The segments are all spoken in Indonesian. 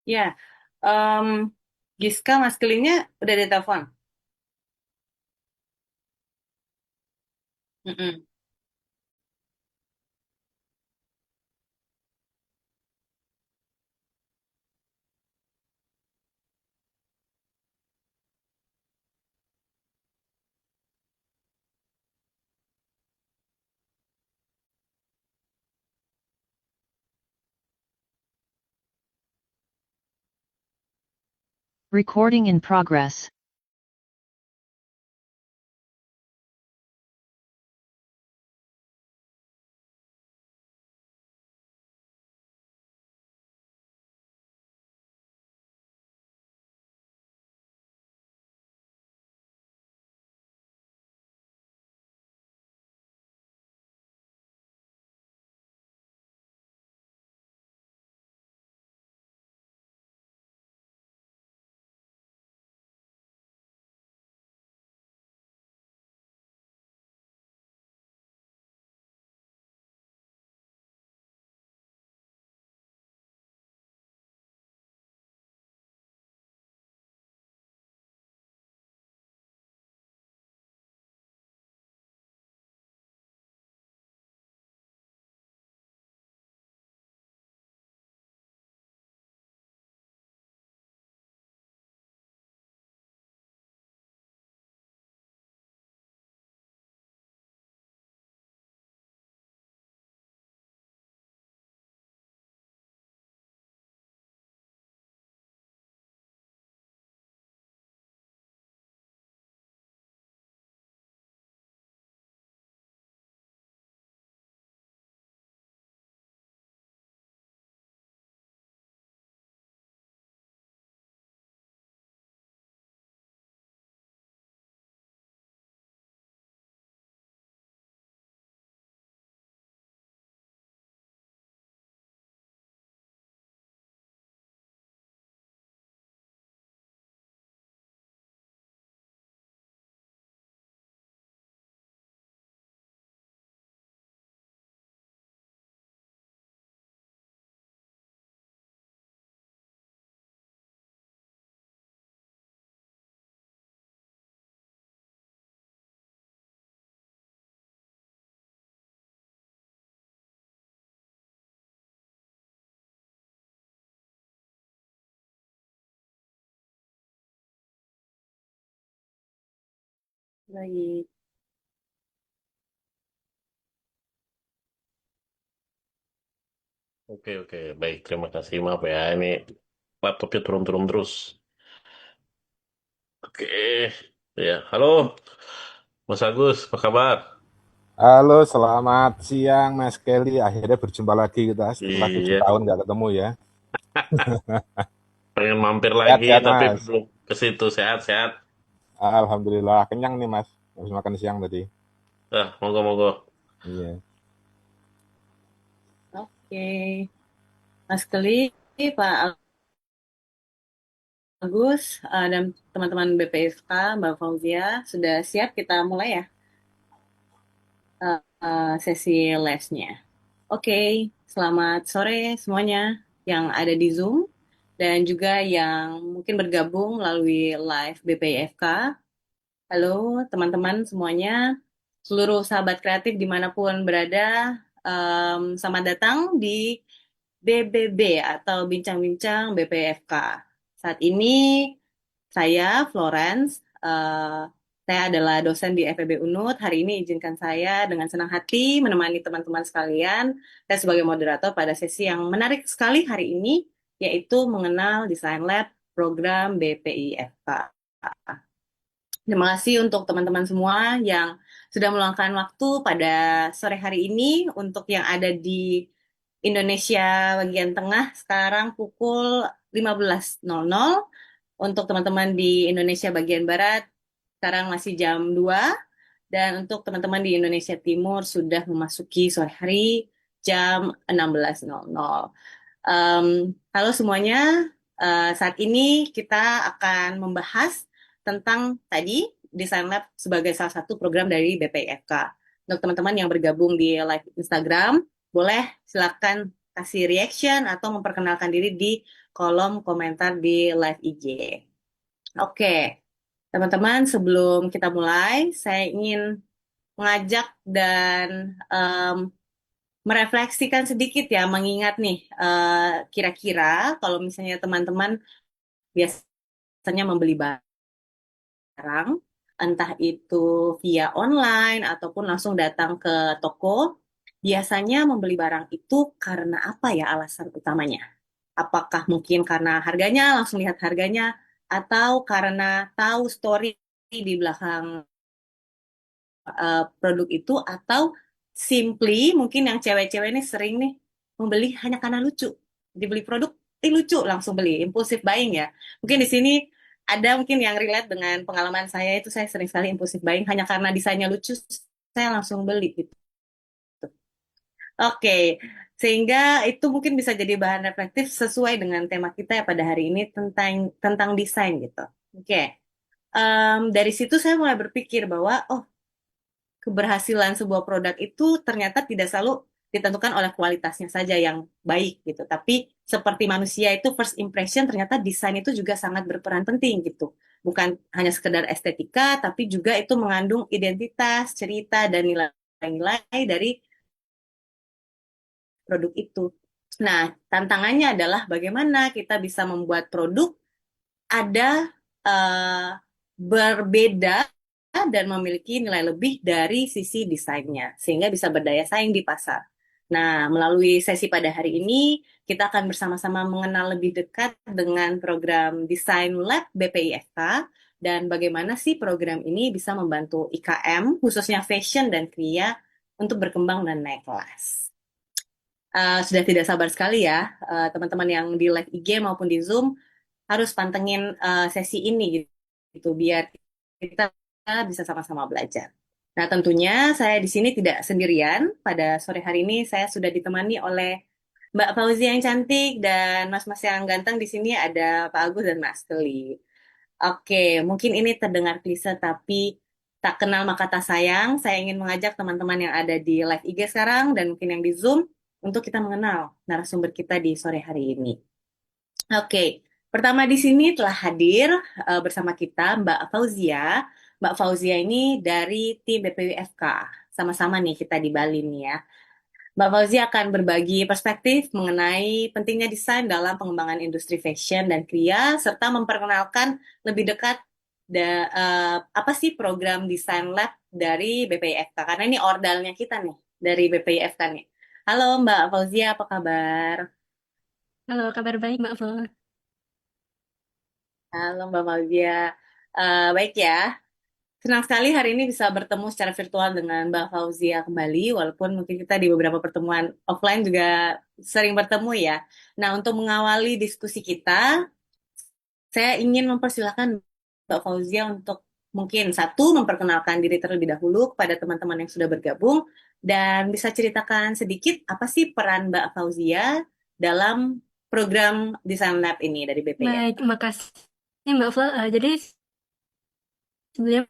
Ya, em, Giska, Mas Kelingnya udah ditelepon. Mm-mm. Recording in progress. Baik. Oke, oke. Baik, terima kasih. Maaf ya, ini laptopnya turun-turun terus. Oke, ya. Halo, Mas Agus, apa kabar? Halo, selamat siang Mas Kelly. Akhirnya berjumpa lagi kita setelah 7 tahun Iya, nggak ketemu ya. pengen mampir lagi, Sehat-sehat tapi Mas. belum ke situ. Sehat-sehat. Alhamdulillah, kenyang nih Mas. Habis makan siang tadi. Ah, monggo-monggo. Iya. Oke, Mas Keli, Pak Agus, dan teman-teman BPSK, Mbak Fauzia, sudah siap kita mulai ya sesi lesnya. Oke, selamat sore semuanya yang ada di Zoom dan juga yang mungkin bergabung melalui live BPFK. Halo teman-teman semuanya, seluruh sahabat kreatif dimanapun berada, selamat datang di BBB atau Bincang-Bincang BPFK. Saat ini saya Florence, saya adalah dosen di FEB Unut. Hari ini izinkan saya dengan senang hati menemani teman-teman sekalian. Saya sebagai moderator pada sesi yang menarik sekali hari ini, yaitu mengenal Design Lab program BPIFK. Terima kasih untuk teman-teman semua yang sudah meluangkan waktu pada sore hari ini untuk yang ada di Indonesia bagian tengah sekarang pukul 15.00. Untuk teman-teman di Indonesia bagian barat sekarang masih jam 2 dan untuk teman-teman di Indonesia Timur sudah memasuki sore hari jam 16.00. Halo semuanya, saat ini kita akan membahas tentang tadi Design Lab sebagai salah satu program dari BPIFK. Untuk teman-teman yang bergabung di live Instagram, boleh silakan kasih reaction atau memperkenalkan diri di kolom komentar di live IG. Oke, teman-teman, sebelum kita mulai, saya ingin mengajak dan merefleksikan sedikit ya, mengingat nih, kira-kira kalau misalnya teman-teman biasanya membeli barang, entah itu via online ataupun langsung datang ke toko, biasanya membeli barang itu karena apa ya alasan utamanya? Apakah mungkin karena harganya, langsung lihat harganya, atau karena tahu story di belakang produk itu, atau simply mungkin yang cewek-cewek ini sering nih membeli hanya karena lucu. Dibeli produk, lucu, langsung beli, impulsif buying ya. Mungkin di sini ada mungkin yang relate dengan pengalaman saya itu saya sering sekali impulsif buying hanya karena desainnya lucu, saya langsung beli gitu. Oke, sehingga itu mungkin bisa jadi bahan reflektif sesuai dengan tema kita ya pada hari ini tentang tentang desain gitu. Oke, dari situ saya mulai berpikir bahwa oh keberhasilan sebuah produk itu ternyata tidak selalu ditentukan oleh kualitasnya saja yang baik gitu. Tapi seperti manusia itu first impression ternyata desain itu juga sangat berperan penting gitu. Bukan hanya sekedar estetika, tapi juga itu mengandung identitas, cerita, dan nilai-nilai dari produk itu. Nah, tantangannya adalah bagaimana kita bisa membuat produk ada eh, berbeda dan memiliki nilai lebih dari sisi desainnya, sehingga bisa berdaya saing di pasar. Nah, melalui sesi pada hari ini, kita akan bersama-sama mengenal lebih dekat dengan program Design Lab BPIFK dan bagaimana sih program ini bisa membantu IKM, khususnya fashion dan kria, untuk berkembang dan naik kelas. Sudah tidak sabar sekali ya, teman-teman yang di live IG maupun di Zoom harus pantengin sesi ini gitu biar kita bisa sama-sama belajar. Nah, tentunya saya di sini tidak sendirian. Pada sore hari ini saya sudah ditemani oleh Mbak Fauzi yang cantik dan Mas-mas yang ganteng. Di sini ada Pak Agus dan Mas Keli. Oke, mungkin ini terdengar klise tapi tak kenal maka tak sayang. Saya ingin mengajak teman-teman yang ada di live IG sekarang dan mungkin yang di Zoom untuk kita mengenal narasumber kita di sore hari ini. Oke, pertama di sini telah hadir bersama kita Mbak Fauzia. Mbak Fauzia ini dari tim BPWFK. Sama-sama nih kita di Bali nih ya. Mbak Fauzia akan berbagi perspektif mengenai pentingnya desain dalam pengembangan industri fashion dan kria, serta memperkenalkan lebih dekat apa sih program desain lab dari BPIFK. Karena ini ordalnya kita nih dari BPIFK nih. Halo Mbak Fauzia, apa kabar? Halo, kabar baik Mbak Flo. Halo Mbak Fauzia. Baik ya. Senang sekali hari ini bisa bertemu secara virtual dengan Mbak Fauzia kembali, walaupun mungkin kita di beberapa pertemuan offline juga sering bertemu ya. Nah, untuk mengawali diskusi kita, saya ingin mempersilahkan Mbak Fauzia untuk mungkin satu, memperkenalkan diri terlebih dahulu kepada teman-teman yang sudah bergabung, dan bisa ceritakan sedikit apa sih peran Mbak Fauzia dalam program Design Lab ini dari BPI. Baik, makasih Mbak Flo. Jadi sebelumnya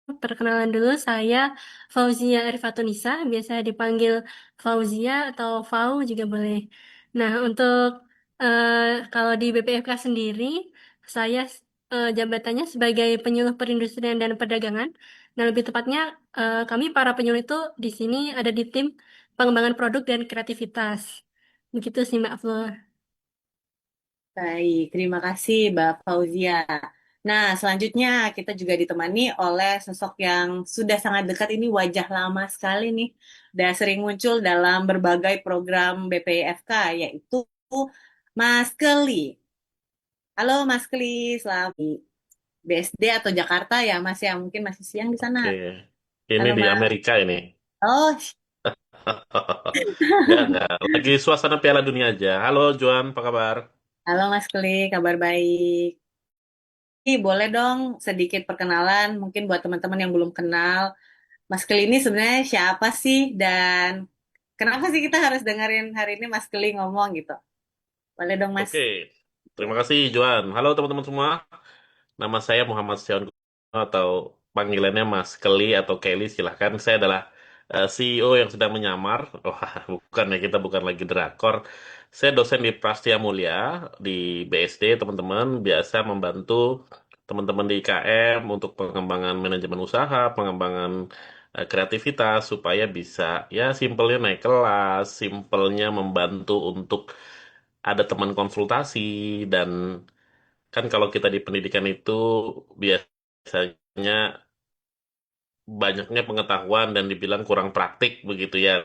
perkenalan dulu, saya Fauzia Arifatunisa, biasa dipanggil Fauzia atau Fau juga boleh. Nah, untuk eh, kalau di BPFK sendiri, saya jabatannya sebagai penyuluh perindustrian dan perdagangan. Nah, lebih tepatnya kami para penyuluh itu di sini ada di tim pengembangan produk dan kreativitas. Begitu sih Mbak Flo. Baik, terima kasih Mbak Fauzia. Nah, selanjutnya kita juga ditemani oleh sosok yang sudah sangat dekat ini wajah lama sekali nih. Dan sering muncul dalam berbagai program BPFK, yaitu Mas Keli. Halo Mas Keli, selamat di BSD atau Jakarta ya Mas ya, mungkin masih siang di sana. Oke, ini Halo di Mas. Amerika ini. Oh, Enggak. Lagi suasana Piala Dunia aja. Halo Juan, apa kabar? halo Mas Keli, kabar baik. Boleh dong sedikit perkenalan mungkin buat teman-teman yang belum kenal. Mas Keli ini sebenarnya siapa sih dan kenapa sih kita harus dengerin hari ini Mas Keli ngomong gitu? Boleh dong Mas. Oke, terima kasih Juan. Halo teman-teman semua. Nama saya Muhammad Seon atau panggilannya Mas Kelly atau Kelly silahkan. Saya adalah CEO yang sedang menyamar. Wah, bukan ya, kita bukan lagi drakor. Saya dosen di Prastia Mulia di BSD, teman-teman. Biasa membantu teman-teman di IKM untuk pengembangan manajemen usaha, pengembangan kreativitas supaya bisa ya simpelnya naik kelas, simpelnya membantu untuk ada teman konsultasi dan kan kalau kita di pendidikan itu biasanya banyaknya pengetahuan dan dibilang kurang praktik begitu ya.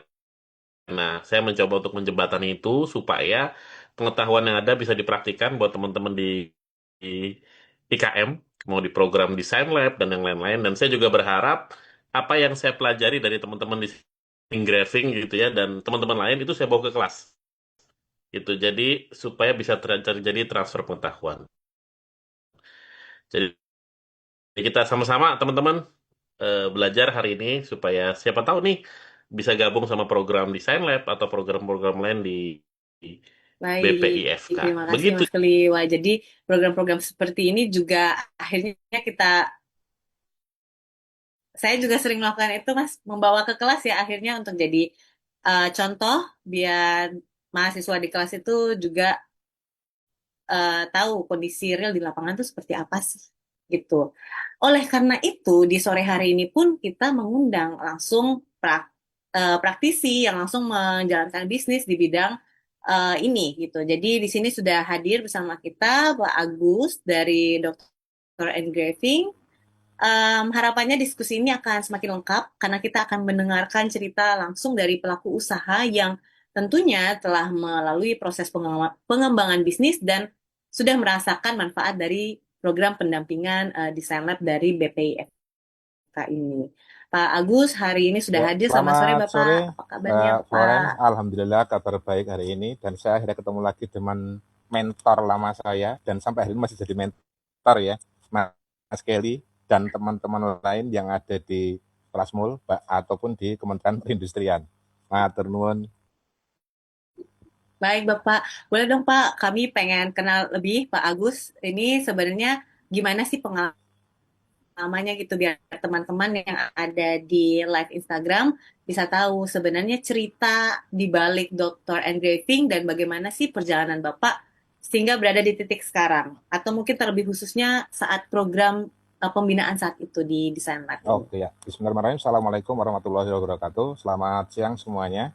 Nah, saya mencoba untuk menjembatani itu supaya pengetahuan yang ada bisa dipraktikkan buat teman-teman di IKM, mau di program desain lab dan yang lain-lain. Dan saya juga berharap apa yang saya pelajari dari teman-teman di engraving gitu ya dan teman-teman lain itu saya bawa ke kelas. Gitu. Jadi supaya bisa terjadi transfer pengetahuan. Jadi kita sama-sama teman-teman belajar hari ini supaya siapa tahu nih bisa gabung sama program desain lab atau program-program lain di Baik, BPIFK. terima kasih Begitu. Mas Kelly. Wah, jadi program-program seperti ini juga akhirnya saya juga sering melakukan itu, Mas, membawa ke kelas ya akhirnya untuk jadi contoh biar mahasiswa di kelas itu juga tahu kondisi real di lapangan itu seperti apa sih, gitu. Oleh karena itu, di sore hari ini pun kita mengundang langsung praktisi yang langsung menjalankan bisnis di bidang ini, gitu. Jadi di sini sudah hadir bersama kita Pak Agus dari Dr. Engraving. Harapannya diskusi ini akan semakin lengkap karena kita akan mendengarkan cerita langsung dari pelaku usaha yang tentunya telah melalui proses pengembangan bisnis dan sudah merasakan manfaat dari program pendampingan desain lab dari BPIFK ini. Pak Agus hari ini sudah Ya, hadir. Selamat sore selamat Bapak. sore Apa kabarnya Mbak Florence. Bapak? Alhamdulillah kabar baik hari ini dan saya akhirnya ketemu lagi dengan mentor lama saya dan sampai hari ini masih jadi mentor ya, Mas Kelly dan teman-teman lain yang ada di Prasmul ataupun di Kementerian Perindustrian. Matur nuwun. Baik Bapak, boleh dong Pak, kami pengen kenal lebih Pak Agus. Ini sebenarnya gimana sih pengalaman namanya gitu biar teman-teman yang ada di live Instagram bisa tahu sebenarnya cerita di balik Dr. Engraving dan bagaimana sih perjalanan Bapak sehingga berada di titik sekarang atau mungkin terlebih khususnya saat program pembinaan saat itu di Design Lab ini. Oke ya, bismillahirrahmanirrahim. Assalamualaikum warahmatullahi wabarakatuh. Selamat siang semuanya.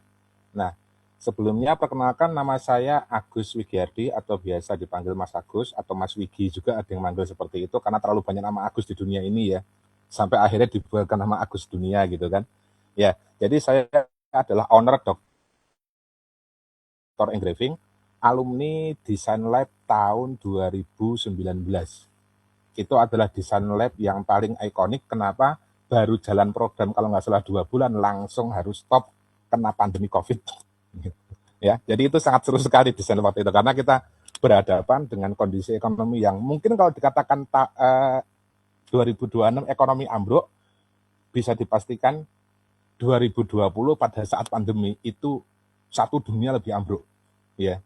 Nah, sebelumnya perkenalkan nama saya Agus Wigiardi atau biasa dipanggil Mas Agus atau Mas Wigi juga ada yang manggil seperti itu karena terlalu banyak nama Agus di dunia ini ya. Sampai akhirnya dibuatkan nama Agus Dunia gitu kan. Ya, jadi saya adalah owner Dr. Engraving, alumni Design Lab tahun 2019. Itu adalah desain lab yang paling ikonik. Kenapa? Baru jalan program kalau nggak salah 2 bulan langsung harus stop kena pandemi COVID. Ya, jadi itu sangat seru sekali desain waktu itu karena kita berhadapan dengan kondisi ekonomi yang mungkin kalau dikatakan 2026 ekonomi ambruk, bisa dipastikan 2020 pada saat pandemi itu satu dunia lebih ambruk, ya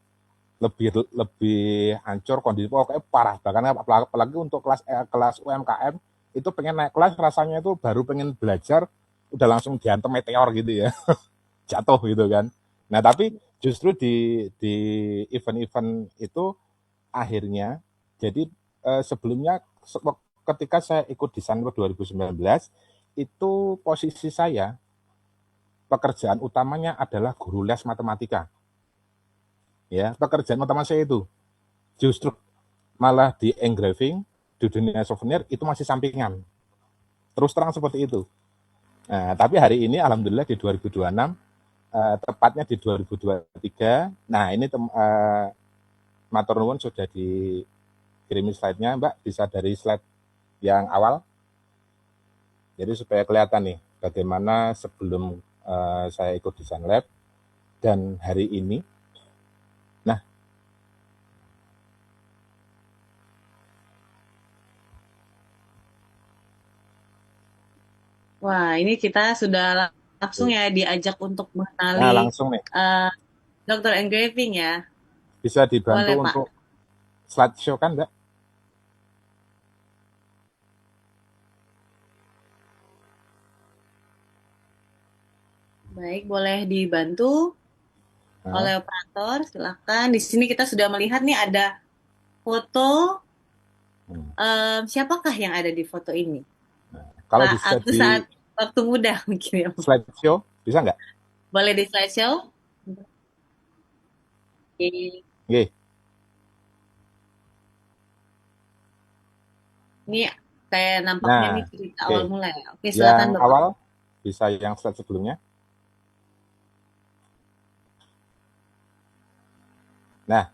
lebih lebih hancur kondisi pokoknya parah bahkan apalagi untuk kelas UMKM itu pengen naik kelas rasanya itu baru pengen belajar udah langsung diantem meteor gitu ya jatuh gitu kan. Nah tapi justru di event-event itu akhirnya jadi sebelumnya ketika saya ikut Desain 2019 itu posisi saya pekerjaan utamanya adalah guru les matematika ya. Pekerjaan utama saya itu justru malah di engraving di dunia souvenir itu masih sampingan. Terus terang seperti itu. Nah, tapi hari ini alhamdulillah di 2026 tepatnya di 2023. Nah, ini matur nuwun sudah dikirimi slide-nya, Mbak. Bisa dari slide yang awal. Jadi supaya kelihatan nih bagaimana sebelum saya ikut Design Lab dan hari ini. Nah, Wah, ini kita sudah langsung ya diajak untuk nah mengenali langsung nih Dr. Engraving ya. bisa dibantu Boleh Pak. untuk slideshow kan, Mbak? Baik, boleh dibantu oleh Nah, operator. Silakan. Di sini kita sudah melihat nih ada foto. hmm. Siapakah yang ada di foto ini? Kalau Pak bisa Agus saat di waktu muda mungkin ya. slideshow, bisa nggak? Boleh di slideshow? Oke. Oke. Ini kayak nampaknya nih Nah, cerita oke. awal mulai. Oke, silakan Yang Bapak. awal bisa yang slide sebelumnya. Nah,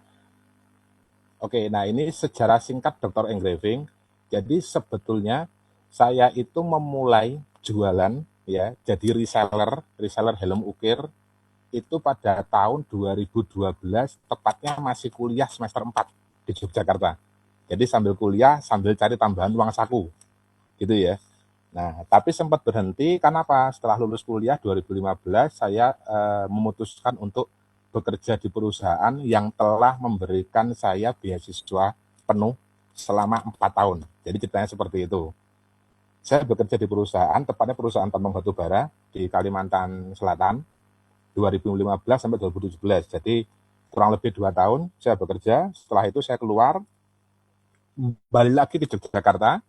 oke. Nah, ini sejarah singkat Dr. Engraving. Jadi sebetulnya saya itu memulai jualan ya, jadi reseller helm ukir itu pada tahun 2012, tepatnya masih kuliah semester 4 di Yogyakarta. Jadi sambil kuliah, sambil cari tambahan uang saku, gitu ya. Nah, tapi sempat berhenti karena apa? Setelah lulus kuliah 2015, saya memutuskan untuk bekerja di perusahaan yang telah memberikan saya beasiswa penuh selama 4 tahun. Jadi ceritanya seperti itu. Saya bekerja di perusahaan, tepatnya perusahaan tambang batu bara di Kalimantan Selatan, 2015 sampai 2017. Jadi kurang lebih 2 tahun saya bekerja. Setelah itu saya keluar, balik lagi ke Yogyakarta,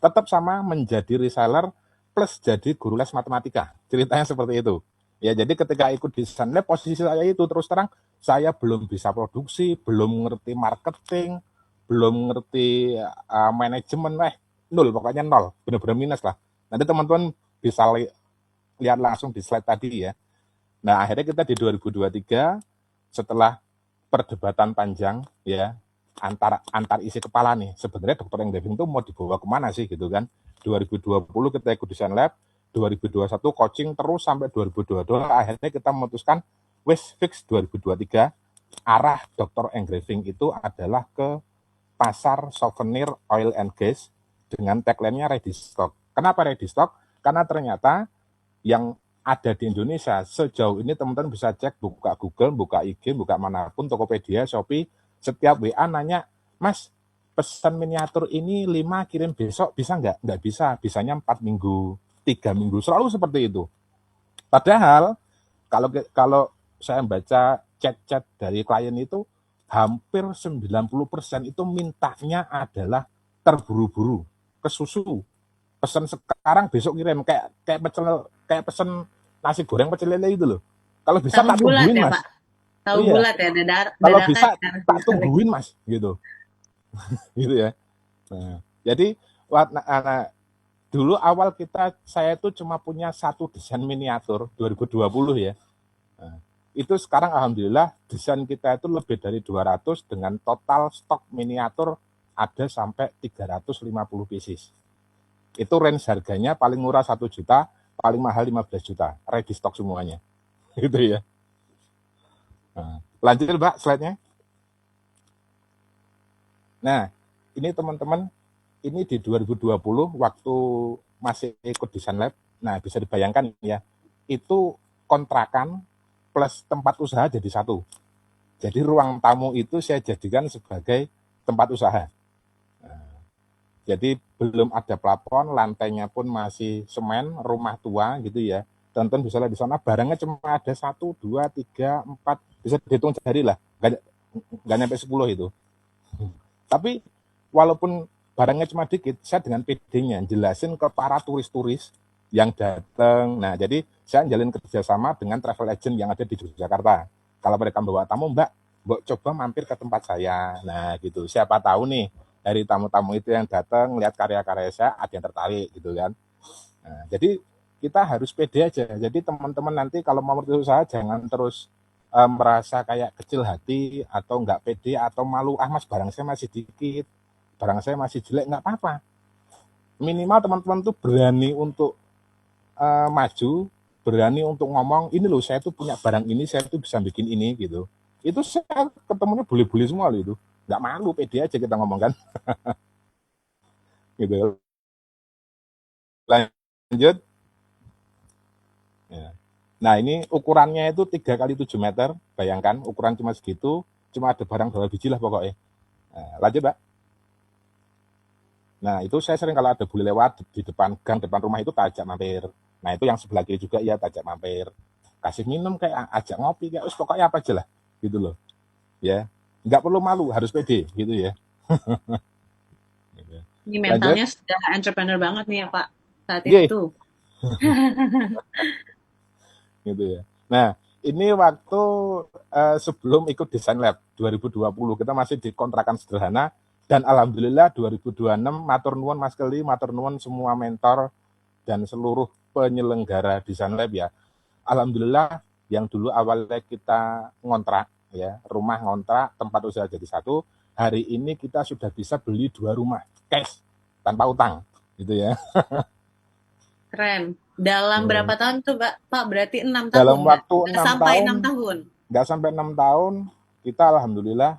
tetap sama menjadi reseller plus jadi guru les matematika. Ceritanya seperti itu. Ya, jadi ketika ikut di Sunlab, posisi saya itu terus terang saya belum bisa produksi, belum ngerti marketing, belum ngerti manajemen, nol, pokoknya nol, benar-benar minus lah. Nanti teman-teman bisa lihat langsung di slide tadi ya. Nah, akhirnya kita di 2023 setelah perdebatan panjang ya antar isi kepala nih. Sebenarnya dokter yang diving itu mau dibawa kemana sih gitu kan? 2020 kita ikut desain lab, 2021 coaching terus sampai 2022 akhirnya kita memutuskan wis fix 2023 arah dokter engraving itu adalah ke pasar souvenir oil and gas dengan tagline-nya ready stock. Kenapa ready stock? Karena ternyata yang ada di Indonesia sejauh ini teman-teman bisa cek, buka Google, buka IG, buka manapun, Tokopedia, Shopee, setiap WA nanya, Mas, pesan miniatur ini 5 kirim besok bisa nggak? Nggak bisa, bisanya 4 minggu, 3 minggu, selalu seperti itu. Padahal kalau kalau saya baca chat-chat dari klien itu hampir 90% itu mintanya adalah terburu-buru, kesusu, pesan sekarang besok kirim, kayak kayak pecel, kayak pesen nasi goreng pecel lele itu loh. Kalau bisa Tahu tak bulat tungguin ya, mas. Pak? Tahu Iya, bulat ya, kalau dadakan bisa ya. tak tungguin mas, gitu, gitu ya. Nah, jadi nah, dulu awal saya itu cuma punya satu desain miniatur 2020 ya. Nah, itu sekarang alhamdulillah desain kita itu lebih dari 200 dengan total stok miniatur ada sampai 350 pieces. Itu range harganya paling murah 1 juta, paling mahal 15 juta. Ready stock semuanya. Gitu ya. Nah, lanjut Mbak slide-nya. Nah, ini teman-teman, ini di 2020 waktu masih ikut desain lab. Nah, bisa dibayangkan ya, itu kontrakan plus tempat usaha jadi satu. Jadi ruang tamu itu saya jadikan sebagai tempat usaha. Jadi belum ada plafon, lantainya pun masih semen, rumah tua gitu ya. Tonton bisa lihat di sana barangnya cuma ada 1, 2, 3, 4, bisa dihitung jari lah, nggak nyampe 10 itu. Tapi walaupun barangnya cuma dikit, saya dengan PD-nya jelasin ke para turis-turis yang datang. Nah, jadi saya jalin kerjasama dengan travel agent yang ada di Yogyakarta. Kalau mereka bawa tamu, Mbak coba mampir ke tempat saya. Nah, gitu. Siapa tahu nih dari tamu-tamu itu yang datang lihat karya-karya saya ada yang tertarik gitu kan. Nah, jadi kita harus pede aja. Jadi teman-teman nanti kalau mau berusaha jangan terus merasa kayak kecil hati atau nggak pede atau malu, ah mas barang saya masih dikit, barang saya masih jelek, nggak apa-apa. Minimal teman-teman tuh berani untuk maju, berani untuk ngomong, ini loh saya tuh punya barang ini, saya tuh bisa bikin ini gitu. Itu saya ketemunya boleh-boleh semua loh itu. Nggak malu, pede aja kita ngomong kan. Gitu. Lanjut. Ya. Nah ini ukurannya itu 3 x 7 meter, bayangkan ukuran cuma segitu, cuma ada barang 2 biji lah pokoknya. Nah, lanjut Mbak. Nah itu saya sering kalau ada bule lewat di depan gang, depan rumah itu tak ajak mampir. Nah itu yang sebelah kiri juga ya tak ajak mampir. kasih minum kayak ajak ngopi kayak pokoknya apa aja lah gitu loh ya, nggak perlu malu, harus pede gitu ya. Ini Lanjut. mentalnya sudah entrepreneur banget nih ya Pak saat Oke. itu. Gitu ya. Nah, ini waktu sebelum ikut Desain Lab 2020 kita masih di kontrakan sederhana dan alhamdulillah 2026 matur nuwun Mas Kelly, matur nuwun semua mentor dan seluruh penyelenggara Desain Lab ya. Alhamdulillah yang dulu awalnya kita ngontrak ya, rumah ngontrak, tempat usaha jadi satu, hari ini kita sudah bisa beli 2 rumah cash tanpa utang gitu ya. Keren. Dalam berapa tahun tuh Pak? Berarti 6 Dalam tahun nggak? waktu Nggak 6 sampai tahun 6 tahun. nggak sampai 6 tahun kita alhamdulillah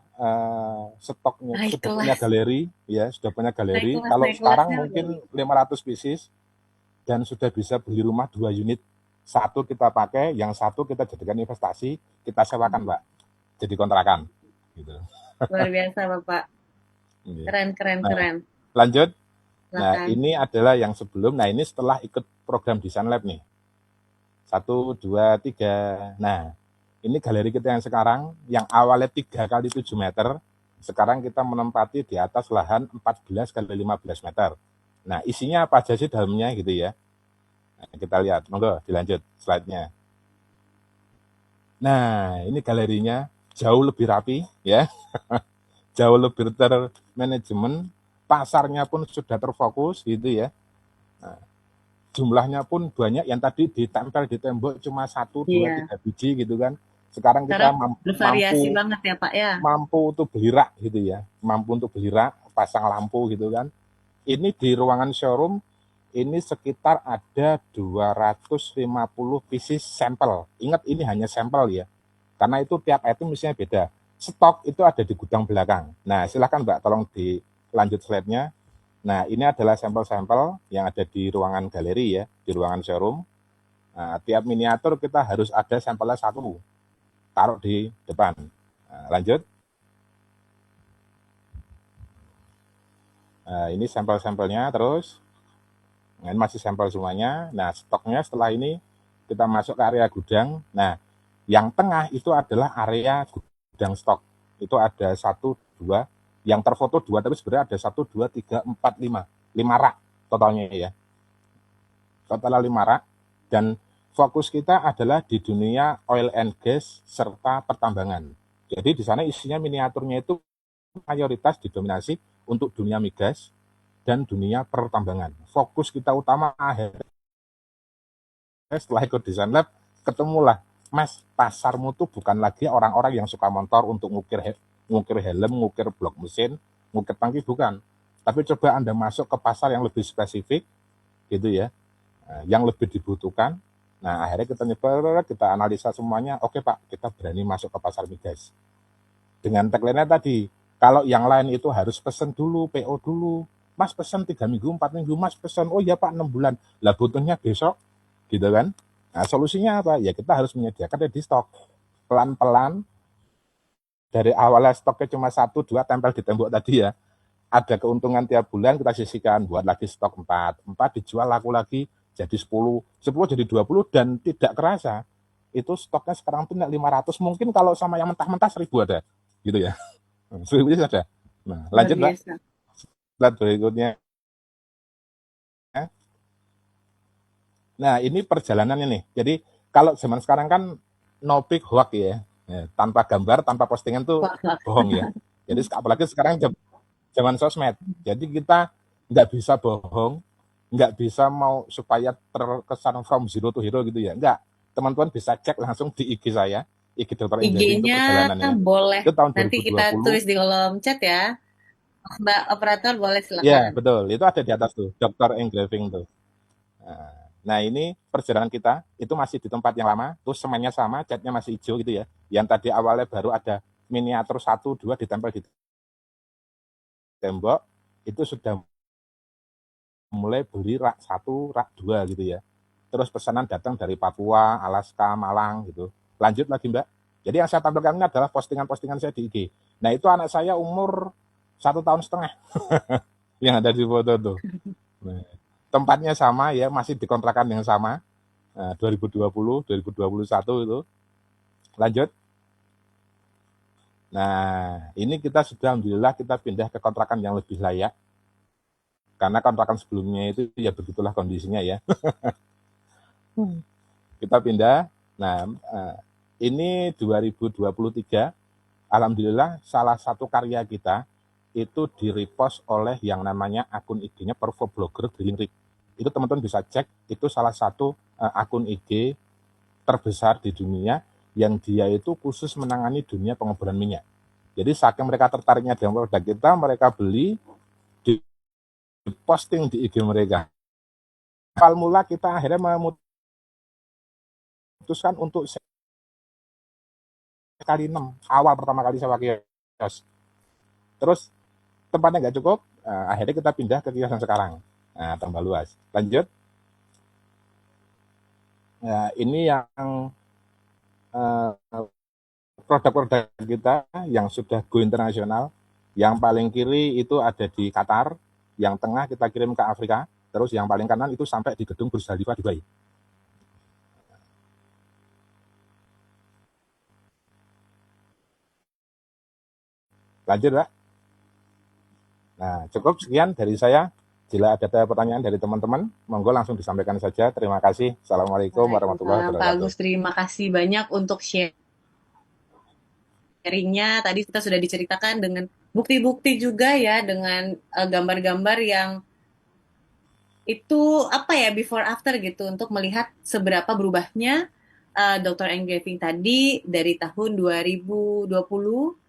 stoknya Naik sudah punya kelas. galeri ya, sudah punya Naik galeri. kelas, Kalau naik sekarang kelasnya mungkin luar 500 pieces dan sudah bisa beli rumah 2 unit. Satu kita pakai, yang satu kita jadikan investasi, kita sewakan Pak, jadi kontrakan gitu. biasa Bapak. Iya. Keren, keren, Nah, keren. lanjut. Nah, Silakan. ini adalah yang sebelum. Nah, ini setelah ikut program Desain Lab nih. 1, 2, 3. Nah, ini galeri kita yang sekarang, yang awalnya 3 kali 7 meter, sekarang kita menempati di atas lahan 14 kali 15 meter. Nah, isinya apa aja sih dalamnya gitu ya. Nah, kita lihat, monggo dilanjut slide-nya. Nah, ini galerinya jauh lebih rapi ya, jauh lebih termanajemen, pasarnya pun sudah terfokus gitu ya. Nah, jumlahnya pun banyak, yang tadi ditempel di tembok cuma 1, 2, Iya. 3 biji gitu kan. Sekarang kita Sekarang bervariasi banget ya Pak ya. mampu untuk beli rak gitu ya, mampu untuk beli rak, pasang lampu gitu kan. Ini di ruangan showroom ini sekitar ada 250 pieces sampel. Ingat ini hanya sampel ya, karena itu tiap item misalnya beda. Stok itu ada di gudang belakang. Nah, silakan Mbak, tolong dilanjut slide-nya. Nah, ini adalah sampel-sampel yang ada di ruangan galeri ya, di ruangan showroom. Nah, tiap miniatur kita harus ada sampelnya 1, taruh di depan. Nah, lanjut. Nah, ini sampel-sampelnya terus. Nah, ini masih sampel semuanya. Nah, stoknya setelah ini kita masuk ke area gudang. Nah, yang tengah itu adalah area gudang stok. Itu ada 1, 2, yang terfoto 2, tapi sebenarnya ada 1, 2, 3, 4, 5. 5 rak totalnya ya. Total 5 rak. Dan fokus kita adalah di dunia oil and gas serta pertambangan. Jadi di sana isinya miniaturnya itu mayoritas didominasi untuk dunia migas dan dunia pertambangan. Fokus kita utama akhirnya setelah ikut Desain Lab, ketemulah, Mas, pasarmu tuh bukan lagi orang-orang yang suka motor untuk ngukir helm, ngukir blok mesin, ngukir tangki, bukan. Tapi coba Anda masuk ke pasar yang lebih spesifik, gitu ya, yang lebih dibutuhkan. Nah, akhirnya kita nyebar, kita analisa semuanya, oke Pak, kita berani masuk ke pasar migas. Dengan tagline-nya tadi, kalau yang lain itu harus pesen dulu, PO dulu, Mas pesen 3 minggu, 4 minggu, Mas pesen, oh ya Pak 6 bulan, lah butuhnya besok, gitu kan. Nah, solusinya apa? Ya kita harus menyediakan ready stock. Pelan-pelan, dari awalnya stoknya cuma 1, 2, tempel di tembok tadi ya, ada keuntungan tiap bulan, kita sisihkan, buat lagi stok 4 dijual laku lagi, jadi 10 jadi 20, dan tidak kerasa, itu stoknya sekarang tuh 500, mungkin kalau sama yang mentah-mentah 1000 ada, gitu ya. 1000 ada. Nah, Luar lanjut Mbak, biasa. slide berikutnya. Nah, ini perjalanannya nih. Jadi, kalau zaman sekarang kan no pic hoax ya. Tanpa gambar, tanpa postingan tuh bohong ya. Jadi, apalagi sekarang zaman sosmed. Jadi, kita nggak bisa bohong, nggak bisa mau supaya terkesan from zero to hero gitu ya. Nggak. Teman-teman bisa cek langsung di IG saya, IG Dr. Engraving itu IG-nya perjalanannya. boleh Itu tahun nanti kita 2020. tulis di kolom chat ya. Mbak operator boleh Ya, silakan. betul. Itu ada di atas tuh, Dr. Engraving tuh. Nah, ini perjalanan kita, itu masih di tempat yang lama, terus semennya sama, catnya masih hijau gitu ya. Yang tadi awalnya baru ada miniatur 1, 2 ditempel di tembok, itu sudah mulai beli rak 1, rak 2 gitu ya. Terus pesanan datang dari Papua, Alaska, Malang gitu. Lanjut lagi Mbak. Jadi yang saya tampilkan ini adalah postingan-postingan saya di IG. Nah, itu anak saya umur 1,5 tahun yang ada di foto tuh. Nah, tempatnya sama ya, masih di kontrakan yang sama. 2020, 2021 itu. Lanjut. Nah, ini kita sudah alhamdulillah kita pindah ke kontrakan yang lebih layak. Karena kontrakan sebelumnya itu ya begitulah kondisinya ya. Kita pindah. Nah, ini 2023, alhamdulillah salah satu karya kita itu di-repost oleh yang namanya akun IG-nya Pervo Blogger Drilling Rig. Itu teman-teman bisa cek, itu salah satu akun IG terbesar di dunia yang dia itu khusus menangani dunia pengeboran minyak. Jadi saking mereka tertariknya dengan produk kita, mereka beli, di posting di IG mereka. Awal mula kita akhirnya memutuskan untuk sekali 6, awal pertama kali sewa kios. Terus tempatnya nggak cukup, akhirnya kita pindah ke kios yang sekarang. Nah, tambah luas. Lanjut. Nah, ini yang produk-produk kita yang sudah go internasional. Yang paling kiri itu ada di Qatar, yang tengah kita kirim ke Afrika, terus yang paling kanan itu sampai di gedung Burj Khalifa Dubai. Lanjut, Pak. Nah, cukup sekian dari saya. Jika ada pertanyaan dari teman-teman, monggo langsung disampaikan saja. Terima kasih. Assalamualaikum warahmatullahi Waalaikumsalam, Pak wabarakatuh. Agus. Terima kasih banyak untuk sharingnya. Tadi kita sudah diceritakan dengan bukti-bukti juga ya, dengan gambar-gambar yang itu apa ya, before after gitu, untuk melihat seberapa berubahnya Dr. Engraving tadi dari tahun 2020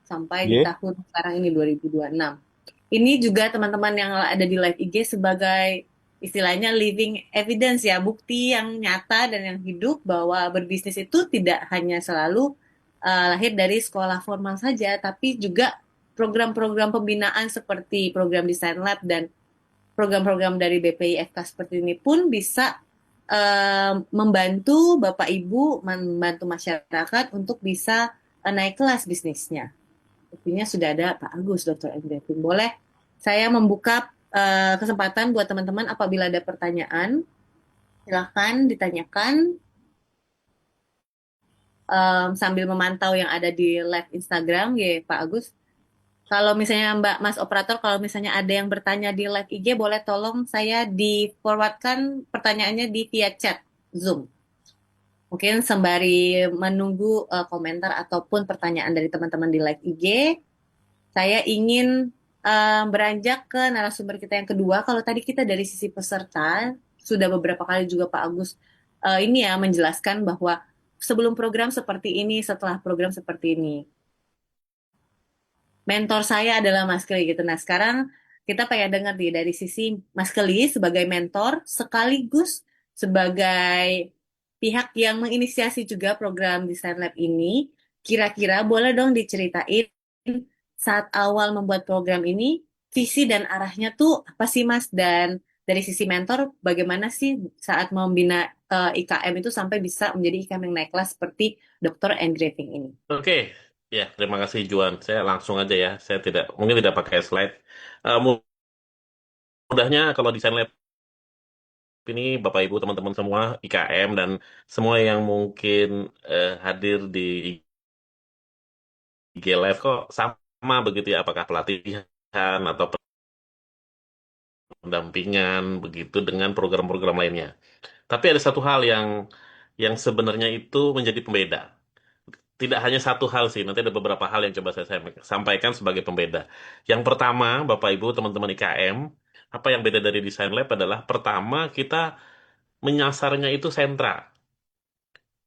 sampai di Ye. tahun sekarang ini 2026. Ini juga teman-teman yang ada di live IG sebagai istilahnya living evidence ya, bukti yang nyata dan yang hidup bahwa berbisnis itu tidak hanya selalu lahir dari sekolah formal saja, tapi juga program-program pembinaan seperti program Design Lab dan program-program dari BPIFK seperti ini pun bisa membantu Bapak Ibu, membantu masyarakat untuk bisa naik kelas bisnisnya. Buktinya sudah ada Pak Agus, Dr. Engraving. Boleh saya membuka kesempatan buat teman-teman apabila ada pertanyaan, silahkan ditanyakan sambil memantau yang ada di live Instagram, ya Pak Agus. Kalau misalnya Mbak Mas Operator, kalau misalnya ada yang bertanya di live IG, boleh tolong saya di forwardkan pertanyaannya di via chat Zoom. Mungkin sembari menunggu komentar ataupun pertanyaan dari teman-teman di live IG, saya ingin beranjak ke narasumber kita yang kedua. Kalau tadi kita dari sisi peserta, sudah beberapa kali juga Pak Agus ini ya menjelaskan bahwa sebelum program seperti ini, setelah program seperti ini. Mentor saya adalah Mas Kelly gitu. Nah, sekarang kita pengen dengar nih dari sisi Mas Kelly sebagai mentor sekaligus sebagai pihak yang menginisiasi juga program Design Lab ini. Kira-kira boleh dong diceritain saat awal membuat program ini, visi dan arahnya tuh apa sih Mas? Dan dari sisi mentor, bagaimana sih saat membina IKM itu sampai bisa menjadi IKM yang naik kelas seperti Dr. Engraving ini? Oke, ya terima kasih Juan. Saya langsung aja ya. Saya mungkin tidak pakai slide. Mudahnya kalau desain lab ini Bapak Ibu teman-teman semua IKM dan semua yang mungkin hadir di IG Live kok sama begitu ya, apakah pelatihan atau pendampingan begitu dengan program-program lainnya. Tapi ada satu hal yang sebenarnya itu menjadi pembeda. Tidak hanya satu hal sih, nanti ada beberapa hal yang coba saya sampaikan sebagai pembeda. Yang pertama, Bapak Ibu teman-teman IKM, apa yang beda dari Design Lab adalah pertama kita menyasarnya itu sentra.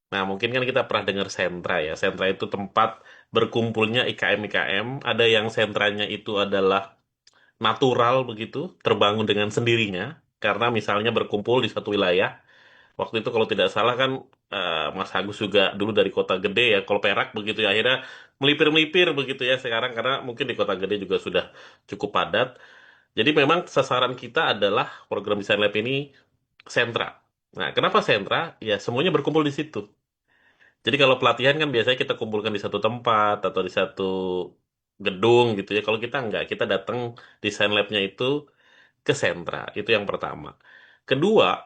Nah, mungkin kan kita pernah dengar sentra ya. Sentra itu tempat berkumpulnya IKM-IKM. Ada yang sentranya itu adalah natural begitu, terbangun dengan sendirinya. Karena misalnya berkumpul di satu wilayah. Waktu itu kalau tidak salah kan Mas Agus juga dulu dari kota gede ya, kalau Perak begitu ya. Akhirnya melipir-melipir begitu ya sekarang. Karena mungkin di kota gede juga sudah cukup padat. Jadi memang sasaran kita adalah program Design Lab ini sentra. Nah, kenapa sentra? Ya semuanya berkumpul di situ. Jadi kalau pelatihan kan biasanya kita kumpulkan di satu tempat atau di satu gedung gitu ya. Kalau kita enggak, kita datang desain labnya itu ke sentra. Itu yang pertama. Kedua,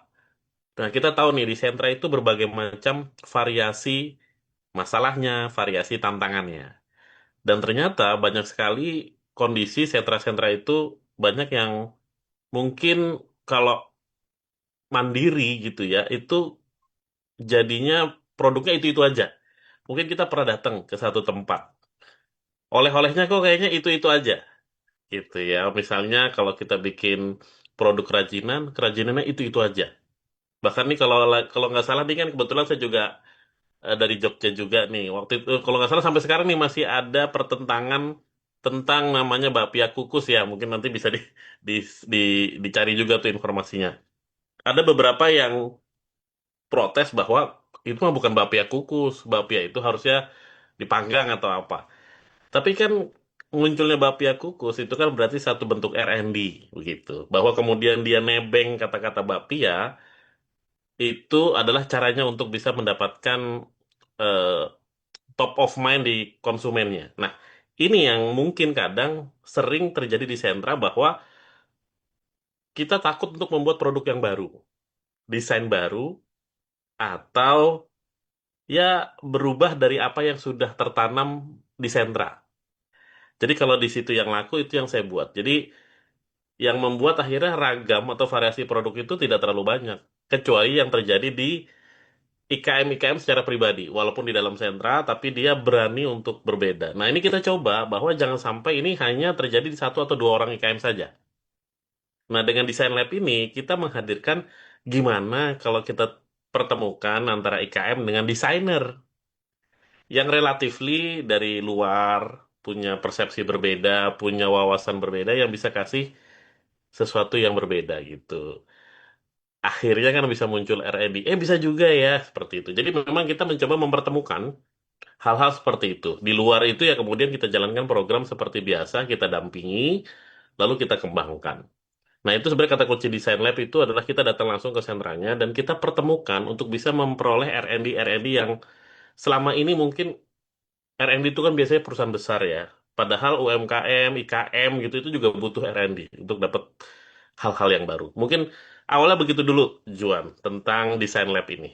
Nah, kita tahu nih di sentra itu berbagai macam variasi masalahnya, variasi tantangannya. Dan ternyata banyak sekali kondisi sentra-sentra itu banyak yang mungkin kalau mandiri gitu ya, itu jadinya produknya itu-itu aja. Mungkin kita pernah datang ke satu tempat. Oleh-olehnya kok kayaknya itu-itu aja gitu ya. Misalnya kalau kita bikin produk kerajinan, kerajinannya itu-itu aja. Bahkan nih kalau nggak salah nih kan kebetulan saya juga dari Jogja juga nih. Waktu itu kalau nggak salah sampai sekarang nih masih ada pertentangan tentang namanya bakpia kukus ya. Mungkin nanti bisa di, di, dicari juga tuh informasinya. Ada beberapa yang protes bahwa itu mah bukan bakpia kukus, bakpia itu harusnya dipanggang atau apa. Tapi kan munculnya bakpia kukus itu kan berarti satu bentuk R&D begitu. Bahwa kemudian dia nebeng kata-kata bakpia itu adalah caranya untuk bisa mendapatkan eh, top of mind di konsumennya. Nah, ini yang mungkin kadang sering terjadi di sentra bahwa kita takut untuk membuat produk yang baru, desain baru, atau ya berubah dari apa yang sudah tertanam di sentra. Jadi kalau di situ yang laku itu yang saya buat. Jadi yang membuat akhirnya ragam atau variasi produk itu tidak terlalu banyak. Kecuali yang terjadi di IKM-IKM secara pribadi. Walaupun di dalam sentra, tapi dia berani untuk berbeda. Nah ini kita coba bahwa jangan sampai ini hanya terjadi di satu atau dua orang IKM saja. Nah dengan desain lab ini kita menghadirkan gimana kalau kita pertemukan antara IKM dengan desainer yang relatively dari luar punya persepsi berbeda, punya wawasan berbeda yang bisa kasih sesuatu yang berbeda gitu. Akhirnya kan bisa muncul R&D. Bisa juga ya seperti itu. Jadi memang kita mencoba mempertemukan hal-hal seperti itu. Di luar itu ya kemudian kita jalankan program seperti biasa, kita dampingi, lalu kita kembangkan. Nah itu sebenarnya kata kunci desain lab itu adalah kita datang langsung ke sentranya dan kita pertemukan untuk bisa memperoleh R&D yang selama ini mungkin R&D itu kan biasanya perusahaan besar ya. Padahal UMKM, IKM gitu itu juga butuh R&D untuk dapat hal-hal yang baru. Mungkin awalnya begitu dulu, Juan, tentang desain lab ini.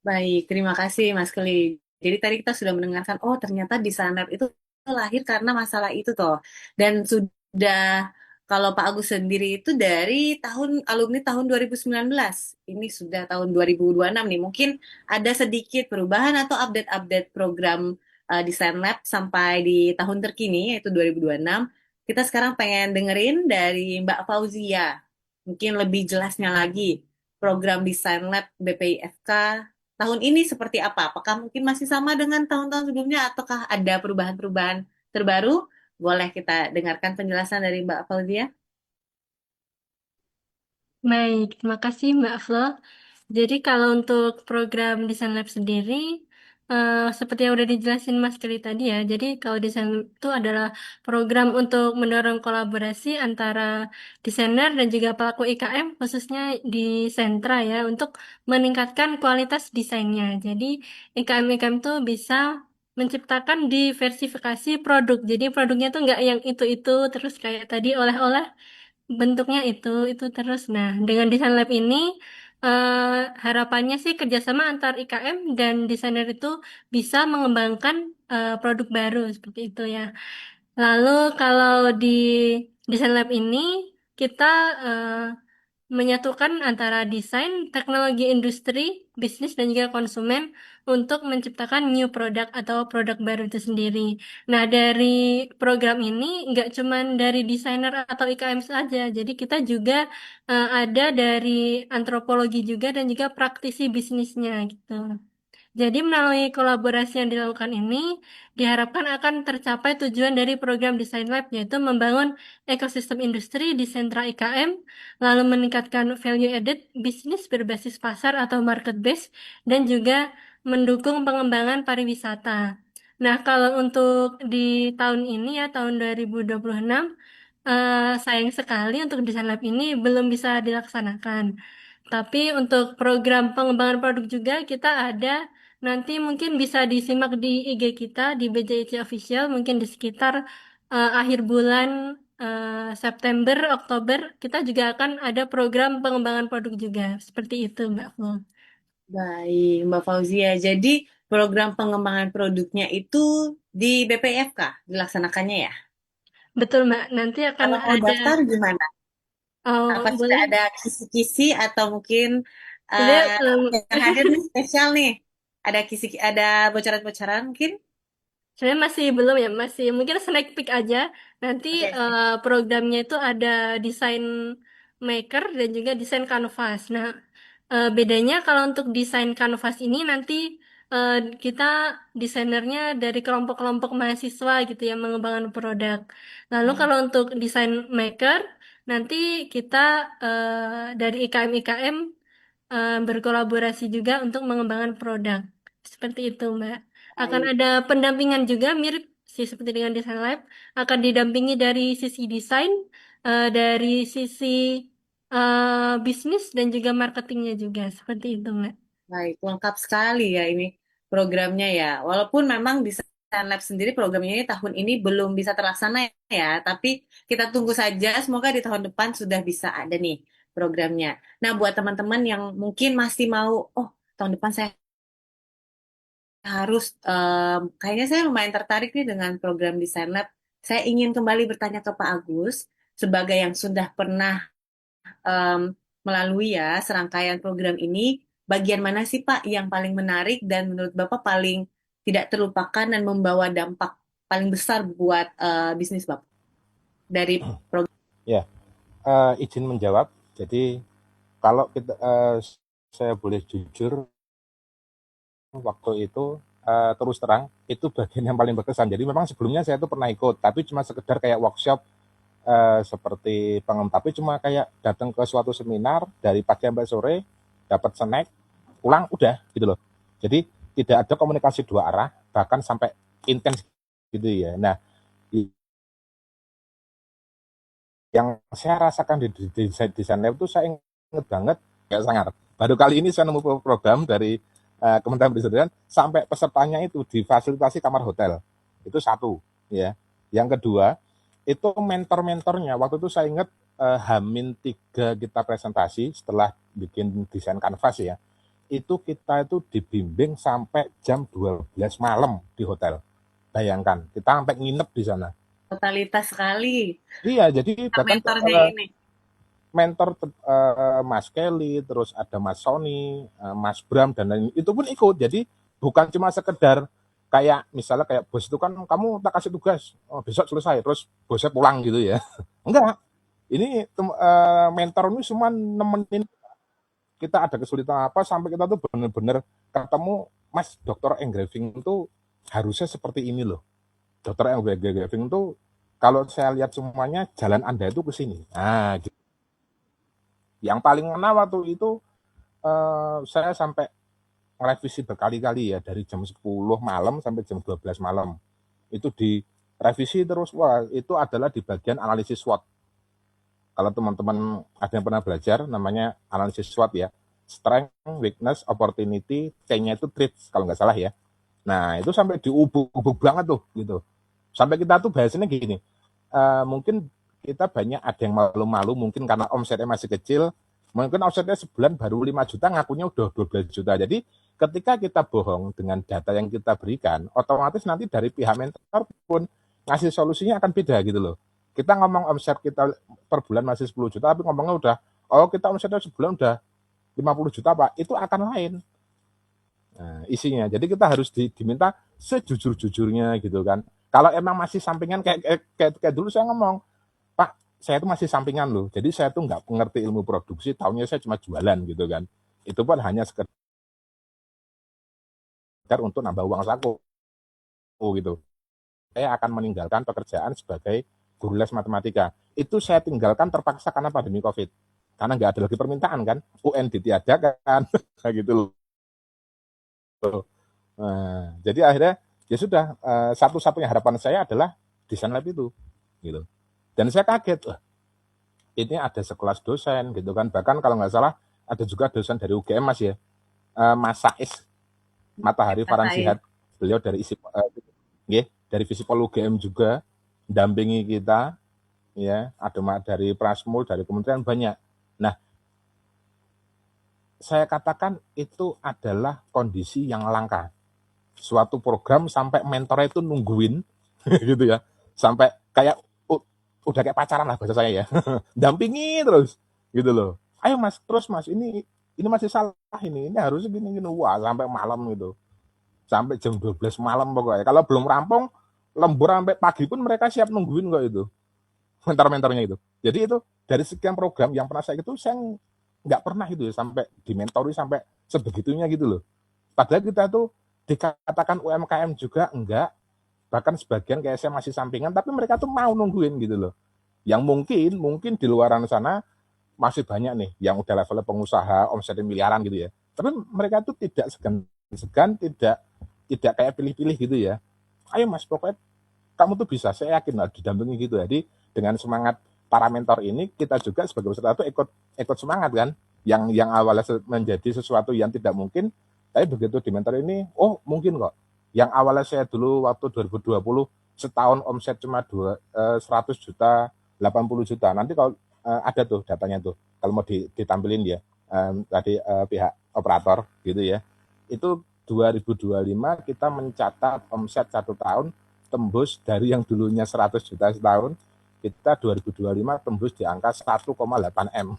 Baik, terima kasih Mas Keli. Jadi tadi kita sudah mendengarkan, oh ternyata desain lab itu lahir karena masalah itu toh. Dan sudah, kalau Pak Agus sendiri itu dari alumni tahun 2019. Ini sudah tahun 2026 nih. Mungkin ada sedikit perubahan atau update-update program desain lab sampai di tahun terkini, yaitu 2026. Kita sekarang pengen dengerin dari Mbak Fauzia. Mungkin lebih jelasnya lagi program desain lab BPIFK tahun ini seperti apa? Apakah mungkin masih sama dengan tahun-tahun sebelumnya ataukah ada perubahan-perubahan terbaru? Boleh kita dengarkan penjelasan dari Mbak Fauzia? Baik, terima kasih Mbak Flo. Jadi kalau untuk program Desain Lab sendiri, seperti yang udah dijelasin Mas Kelly tadi ya, jadi kalau desain itu adalah program untuk mendorong kolaborasi antara desainer dan juga pelaku IKM, khususnya di sentra ya, untuk meningkatkan kualitas desainnya. Jadi IKM-IKM tuh bisa menciptakan diversifikasi produk. Jadi produknya tuh nggak yang itu-itu terus kayak tadi oleh-oleh bentuknya itu terus. Nah, dengan desain lab ini harapannya sih kerjasama antar IKM dan desainer itu bisa mengembangkan produk baru seperti itu ya. Lalu kalau di desain lab ini kita eh, menyatukan antara desain, teknologi industri, bisnis, dan juga konsumen untuk menciptakan new product atau produk baru itu sendiri. Nah, dari program ini nggak cuman dari desainer atau IKM saja, jadi kita juga ada dari antropologi juga dan juga praktisi bisnisnya gitu. Jadi melalui kolaborasi yang dilakukan ini diharapkan akan tercapai tujuan dari program Design Lab yaitu membangun ekosistem industri di sentra IKM, lalu meningkatkan value added bisnis berbasis pasar atau market base dan juga mendukung pengembangan pariwisata. Nah, kalau untuk di tahun ini ya tahun 2026 sayang sekali untuk Design Lab ini belum bisa dilaksanakan. Tapi untuk program pengembangan produk juga kita ada. Nanti mungkin bisa disimak di IG kita di BJIC Official mungkin di sekitar akhir bulan September, Oktober kita juga akan ada program pengembangan produk juga. Seperti itu, Mbak Flo. Baik, Mbak Fauzia. Jadi program pengembangan produknya itu di BPF kah dilaksanakannya ya? Betul, Mbak. Nanti akan Kalau mau ada, daftar gimana? Apa sudah boleh. ada kisi-kisi atau mungkin Sebenarnya eh, yang hadir nih spesial nih? Ada bocoran-bocoran mungkin? Sebenarnya masih belum ya, masih mungkin sneak peek aja. Nanti Oke, programnya itu ada desain maker dan juga desain kanvas. Nah, bedanya kalau untuk desain kanvas ini nanti eh, kita desainernya dari kelompok-kelompok mahasiswa gitu ya, mengembangkan produk. Lalu kalau untuk desain maker, nanti kita dari IKM-IKM berkolaborasi juga untuk mengembangkan produk. Seperti itu, Mbak. Akan baik. ada pendampingan juga mirip sih seperti dengan desain lab, akan didampingi dari sisi desain, dari sisi bisnis dan juga marketingnya juga seperti itu, Mbak. Baik, lengkap sekali ya ini programnya ya. Walaupun memang di Design Lab sendiri programnya ini tahun ini belum bisa terlaksana ya, tapi kita tunggu saja. Semoga di tahun depan sudah bisa ada nih programnya. Nah, buat teman-teman yang mungkin masih mau, oh tahun depan saya harus, kayaknya saya lumayan tertarik nih dengan program Design Lab. Saya ingin kembali bertanya ke Pak Agus sebagai yang sudah pernah em, melalui ya serangkaian program ini, bagian mana sih Pak yang paling menarik dan menurut Bapak paling tidak terlupakan dan membawa dampak paling besar buat bisnis Bapak dari program? Ya, izin menjawab. Jadi kalau kita, saya boleh jujur, waktu itu terus terang itu bagian yang paling berkesan. Jadi memang sebelumnya saya tuh pernah ikut, tapi cuma sekedar kayak workshop seperti tapi cuma kayak datang ke suatu seminar dari pagi sampai sore, dapat snack, pulang udah gitu loh. Jadi tidak ada komunikasi dua arah, bahkan sampai intens gitu ya. Nah, yang saya rasakan di desain lab itu saya ingat banget, kayak sangat. Baru kali ini saya nemu program dari Kementerian Perindustrian sampai pesertanya itu difasilitasi kamar hotel. Itu satu, ya. Yang kedua, itu mentor-mentornya. Waktu itu saya ingat H-3 kita presentasi setelah bikin desain kanvas ya. Itu kita itu dibimbing sampai jam 12 malam di hotel. Bayangkan, kita sampai nginep di sana. Totalitas sekali Iya, jadi bahkan mentornya ini. mentor Mas Kelly, terus ada Mas Sony, Mas Bram dan lain itu pun ikut. Jadi bukan cuma sekedar kayak misalnya kayak bos itu kan kamu tak kasih tugas, oh, besok selesai, terus bosnya pulang gitu ya. Enggak. Ini mentor ini semua nemenin kita ada kesulitan apa sampai kita tuh benar-benar ketemu Mas dokter engraving itu harusnya seperti ini loh. Dokter engraving itu kalau saya lihat semuanya jalan Anda itu ke sini. Nah, gitu. Yang paling ngena waktu itu saya sampai ngerevisi berkali-kali ya dari jam 10 malam sampai jam 12 malam. Itu direvisi terus. Wah, itu adalah di bagian analisis SWOT. Kalau teman-teman ada yang pernah belajar namanya analisis SWOT ya. Strength, weakness, opportunity, T-nya itu traits kalau nggak salah ya. Nah, itu sampai diubuk-ubuk banget tuh gitu. Sampai kita tuh bahasanya gini, mungkin kita banyak ada yang malu-malu mungkin karena omsetnya masih kecil, mungkin omsetnya sebulan baru 5 juta, ngakunya udah 12 juta. Jadi ketika kita bohong dengan data yang kita berikan, otomatis nanti dari pihak mentor pun ngasih solusinya akan beda gitu loh. Kita ngomong omset kita per bulan masih 10 juta, tapi ngomongnya udah, oh kita omsetnya sebulan udah 50 juta Pak, itu akan lain. Nah, isinya. Jadi kita harus diminta sejujur-jujurnya gitu kan. Kalau emang masih sampingan kayak dulu saya ngomong, Pak, saya itu masih sampingan loh. Jadi saya tuh nggak mengerti ilmu produksi, tahunya saya cuma jualan gitu kan. Itu pun hanya sekedar untuk nambah uang saku gitu. Saya akan meninggalkan pekerjaan sebagai guru les matematika. Itu saya tinggalkan terpaksa karena pandemi COVID. Karena nggak ada lagi permintaan kan, UN ditiadakan, kayak gitu loh. Nah, jadi akhirnya ya sudah, satu-satunya harapan saya adalah desain lab itu, gitu. Dan saya kaget, wah, ini ada sekelas dosen gitu kan. Bahkan kalau nggak salah ada juga dosen dari UGM Mas ya, Mas Sais Matahari Rasain. Faransihat. Beliau dari dari Visipol UGM juga dampingi kita. ya, ada dari Prasmul, dari kementerian banyak. Nah, saya katakan itu adalah kondisi yang langka. Suatu program sampai mentornya itu nungguin, gitu ya, sampai kayak udah kayak pacaran lah bahasa saya ya, dampingi terus, gitu loh. Ayo mas, terus mas, ini masih salah, ini harusnya gini gini, wah sampai malam gitu, sampai jam 12 malam pokoknya. Kalau belum rampung, lembur sampai pagi pun mereka siap nungguin kok itu, mentor-mentornya itu. Jadi itu dari sekian program yang pernah saya itu, saya nggak pernah itu ya, sampai dimentori sampai sebegitunya gitu loh. Padahal kita tuh dikatakan UMKM juga enggak, bahkan sebagian kayak saya masih sampingan, tapi mereka tuh mau nungguin gitu loh. Yang mungkin di luaran sana masih banyak nih yang udah levelnya pengusaha omsetnya miliaran gitu ya. Tapi mereka tuh tidak segan, tidak kayak pilih-pilih gitu ya. Ayo mas, pokoknya kamu tuh bisa, saya yakin lah didampingi gitu. Jadi dengan semangat para mentor ini, kita juga sebagai peserta tuh ikut semangat kan. Yang awalnya menjadi sesuatu yang tidak mungkin, tapi begitu di mentor ini, oh mungkin kok. Yang awalnya saya dulu waktu 2020 setahun omset cuma 100 juta, 80 juta. Nanti kalau ada tuh datanya tuh, kalau mau ditampilin ya, tadi pihak operator gitu ya. Itu 2025 kita mencatat omset satu tahun tembus dari yang dulunya 100 juta setahun, kita 2025 tembus di angka 1,8 M.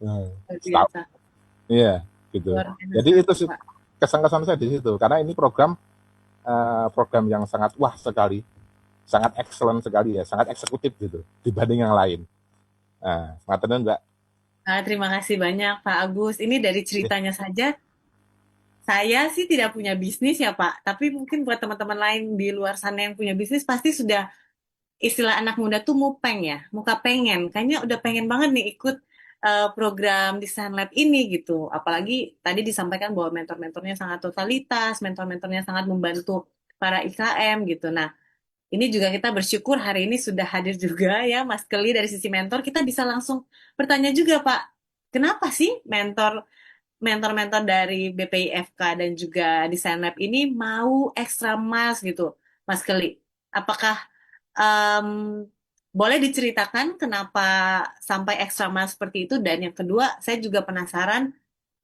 Nah, Luar setahun. biasa. Iya, gitu. Luar Jadi biasa. itu sih kesan-kesan saya di situ, karena ini program yang sangat wah sekali, sangat excellent sekali ya, sangat eksekutif gitu dibanding yang lain. Nah, ngatain Mbak. Terima kasih banyak Pak Agus. Ini dari ceritanya saja, saya sih tidak punya bisnis ya Pak, tapi mungkin buat teman-teman lain di luar sana yang punya bisnis pasti sudah istilah anak muda tuh mupeng ya, muka pengen. Kayaknya udah pengen banget nih ikut program Design Lab ini gitu. Apalagi tadi disampaikan bahwa mentor-mentornya sangat totalitas, mentor-mentornya sangat membantu para IKM gitu. Nah, ini juga kita bersyukur hari ini sudah hadir juga ya Mas Kelly dari sisi mentor. Kita bisa langsung bertanya juga Pak, kenapa sih mentor-mentor dari BPIFK dan juga Design Lab ini mau extra miles gitu, Mas Kelly? Apakah em, boleh diceritakan kenapa sampai extra miles seperti itu? Dan yang kedua, saya juga penasaran,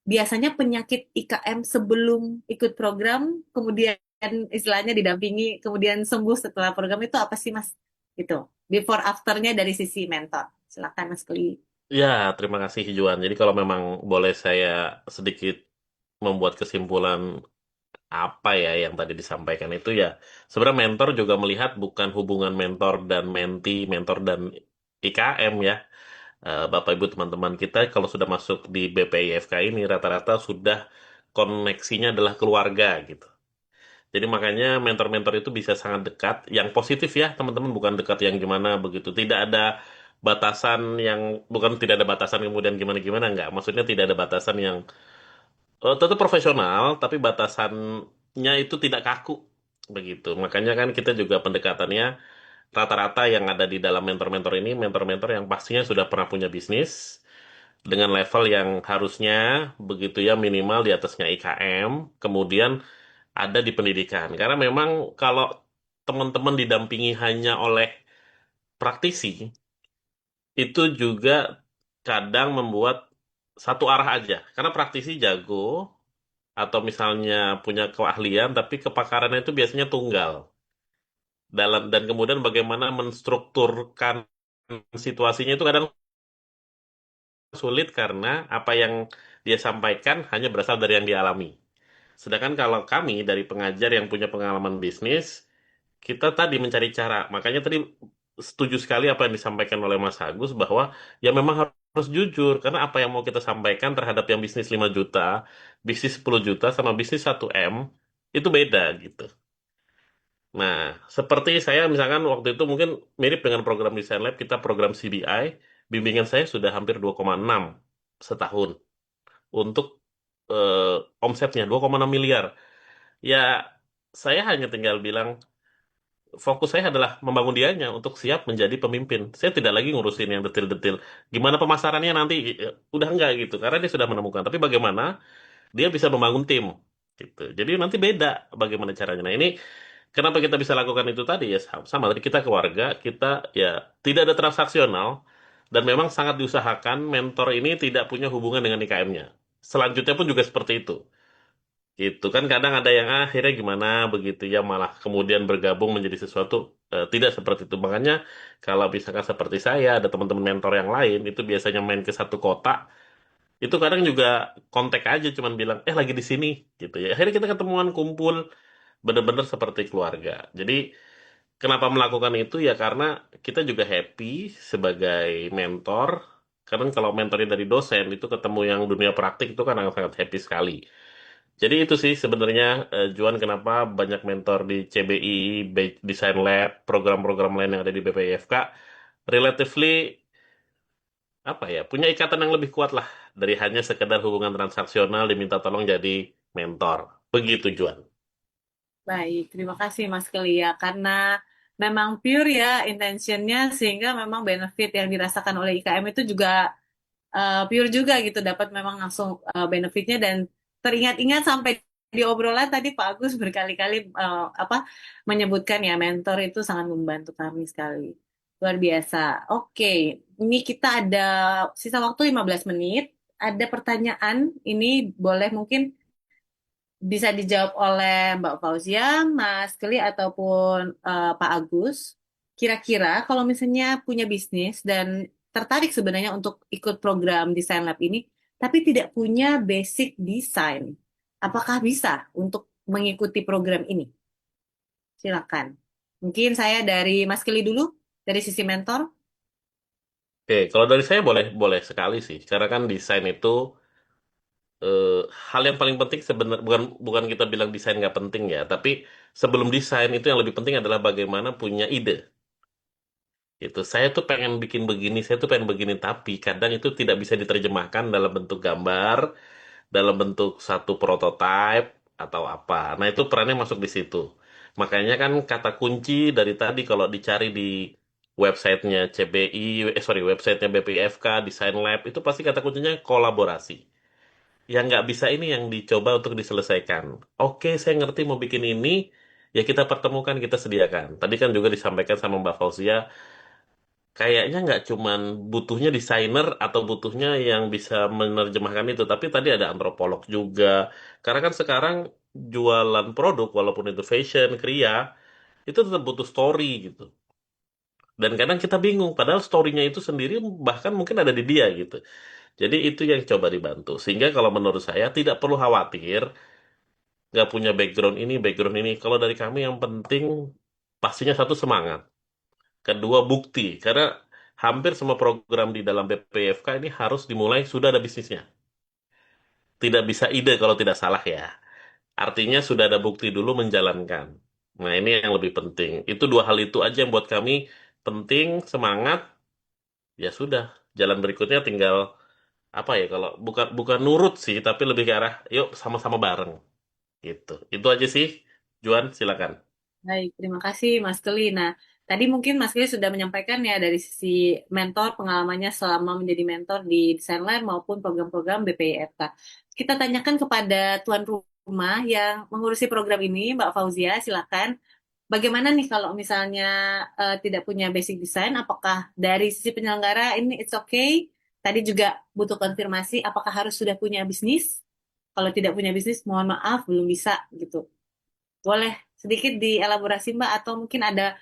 biasanya penyakit IKM sebelum ikut program, kemudian istilahnya didampingi, kemudian sembuh setelah program itu apa sih, Mas? Gitu. Before afternya dari sisi mentor. Silakan, Mas Kelly. Ya, terima kasih Juan. Jadi kalau memang boleh saya sedikit membuat kesimpulan apa ya yang tadi disampaikan itu ya, sebenarnya mentor juga melihat bukan hubungan mentor dan mentee, mentor dan IKM ya. Bapak Ibu teman-teman kita kalau sudah masuk di BPIFK ini rata-rata sudah koneksinya adalah keluarga gitu. Jadi makanya mentor-mentor itu bisa sangat dekat, yang positif ya teman-teman, bukan dekat yang gimana begitu. Tidak ada batasan yang, bukan tidak ada batasan kemudian gimana-gimana, enggak. Maksudnya tidak ada batasan yang tetap profesional, tapi batasannya itu tidak kaku begitu. Makanya kan kita juga pendekatannya rata-rata yang ada di dalam mentor-mentor ini, mentor-mentor yang pastinya sudah pernah punya bisnis dengan level yang harusnya begitu ya, minimal di atasnya IKM, kemudian ada di pendidikan. Karena memang kalau teman-teman didampingi hanya oleh praktisi, itu juga kadang membuat satu arah aja. Karena praktisi jago, atau misalnya punya keahlian, tapi kepakarannya itu biasanya tunggal. Dan kemudian bagaimana menstrukturkan situasinya itu kadang sulit karena apa yang dia sampaikan hanya berasal dari yang dialami. Sedangkan kalau kami dari pengajar yang punya pengalaman bisnis, kita tadi mencari cara. Makanya tadi setuju sekali apa yang disampaikan oleh Mas Agus bahwa ya memang harus jujur karena apa yang mau kita sampaikan terhadap yang bisnis 5 juta, bisnis 10 juta sama bisnis 1 M itu beda gitu. Nah, seperti saya misalkan waktu itu mungkin mirip dengan program Design Lab, kita program CBI, bimbingan saya sudah hampir 2,6 setahun untuk omsetnya 2,6 miliar. Ya, saya hanya tinggal bilang fokus saya adalah membangun dianya untuk siap menjadi pemimpin. Saya tidak lagi ngurusin yang detil-detil. Gimana pemasarannya nanti, udah enggak gitu, karena dia sudah menemukan. Tapi bagaimana dia bisa membangun tim, gitu. Jadi nanti beda bagaimana caranya. Nah ini Kenapa kita bisa lakukan itu tadi ya sama tadi kita keluarga, kita ya tidak ada transaksional dan memang sangat diusahakan mentor ini tidak punya hubungan dengan IKM-nya. Selanjutnya pun juga seperti itu. Gitu kan kadang ada yang akhirnya gimana begitu ya malah kemudian bergabung menjadi sesuatu tidak seperti itu. Makanya kalau misalkan seperti saya ada teman-teman mentor yang lain itu biasanya main ke satu kota itu kadang juga kontak aja cuman bilang lagi di sini gitu ya. Akhirnya kita ketemuan kumpul benar-benar seperti keluarga. Jadi kenapa melakukan itu ya karena kita juga happy sebagai mentor. Karena kalau mentornya dari dosen itu ketemu yang dunia praktik itu kan sangat happy sekali. Jadi itu sih sebenarnya Juan kenapa banyak mentor di CBI, Design Lab, program-program lain yang ada di BPIFK relatively apa ya punya ikatan yang lebih kuat lah dari hanya sekedar hubungan transaksional diminta tolong jadi mentor. Begitu Juan. Baik, terima kasih Mas Kelia. Karena memang pure ya intentionnya sehingga memang benefit yang dirasakan oleh IKM itu juga pure juga gitu. Dapat memang langsung benefitnya dan teringat-ingat sampai di obrolan tadi Pak Agus berkali-kali apa menyebutkan ya mentor itu sangat membantu kami sekali. Luar biasa. Oke, ini kita ada sisa waktu 15 menit. Ada pertanyaan, ini boleh mungkin bisa dijawab oleh Mbak Fauzia, Mas Keli, ataupun Pak Agus. Kira-kira kalau misalnya punya bisnis dan tertarik sebenarnya untuk ikut program Design Lab ini, tapi tidak punya basic design, apakah bisa untuk mengikuti program ini? Silakan. Mungkin saya dari Mas Keli dulu, dari sisi mentor. Oke, kalau dari saya boleh boleh sekali sih. Karena kan desain itu eh, hal yang paling penting sebenarnya bukan bukan kita bilang desain nggak penting ya, tapi sebelum desain itu yang lebih penting adalah bagaimana punya ide. Itu saya tuh pengen bikin begini, saya tuh pengen begini, tapi kadang itu tidak bisa diterjemahkan dalam bentuk gambar, dalam bentuk satu prototype atau apa. Nah, itu perannya masuk di situ. Makanya kan kata kunci dari tadi kalau dicari di websitenya CBI, websitenya BPIFK, Design Lab, itu pasti kata kuncinya kolaborasi. Yang nggak bisa ini yang dicoba untuk diselesaikan. Oke, saya ngerti mau bikin ini, ya kita pertemukan, kita sediakan. Tadi kan juga disampaikan sama Mbak Fauzia, kayaknya nggak cuman butuhnya desainer atau butuhnya yang bisa menerjemahkan itu, tapi tadi ada antropolog juga. Karena kan sekarang jualan produk, walaupun itu fashion, kria, itu tetap butuh story gitu. Dan kadang kita bingung, padahal story-nya itu sendiri bahkan mungkin ada di dia gitu. Jadi itu yang coba dibantu. Sehingga kalau menurut saya tidak perlu khawatir, nggak punya background ini. Kalau dari kami yang penting pastinya satu semangat. Kedua bukti, karena hampir semua program di dalam BPFK ini harus dimulai sudah ada bisnisnya. Tidak bisa ide kalau tidak salah ya. Artinya sudah ada bukti dulu menjalankan. Nah ini yang lebih penting. Itu dua hal itu aja yang buat kami penting, semangat, ya sudah. Jalan berikutnya tinggal apa ya kalau bukan bukan nurut sih, tapi lebih ke arah yuk sama-sama bareng gitu. Itu aja sih. Juan, silakan. Baik, terima kasih Mas Keli. Nah, tadi mungkin Mas Keli sudah menyampaikan ya dari sisi mentor, pengalamannya selama menjadi mentor di Design Lab maupun program-program BPIFK. Kita tanyakan kepada tuan rumah yang mengurusi program ini, Mbak Fauzia, silakan. Bagaimana nih kalau misalnya tidak punya basic design, apakah dari sisi penyelenggara ini it's okay? Tadi juga butuh konfirmasi, apakah harus sudah punya bisnis? Kalau tidak punya bisnis, mohon maaf, belum bisa gitu. Boleh sedikit dielaborasi Mbak atau mungkin ada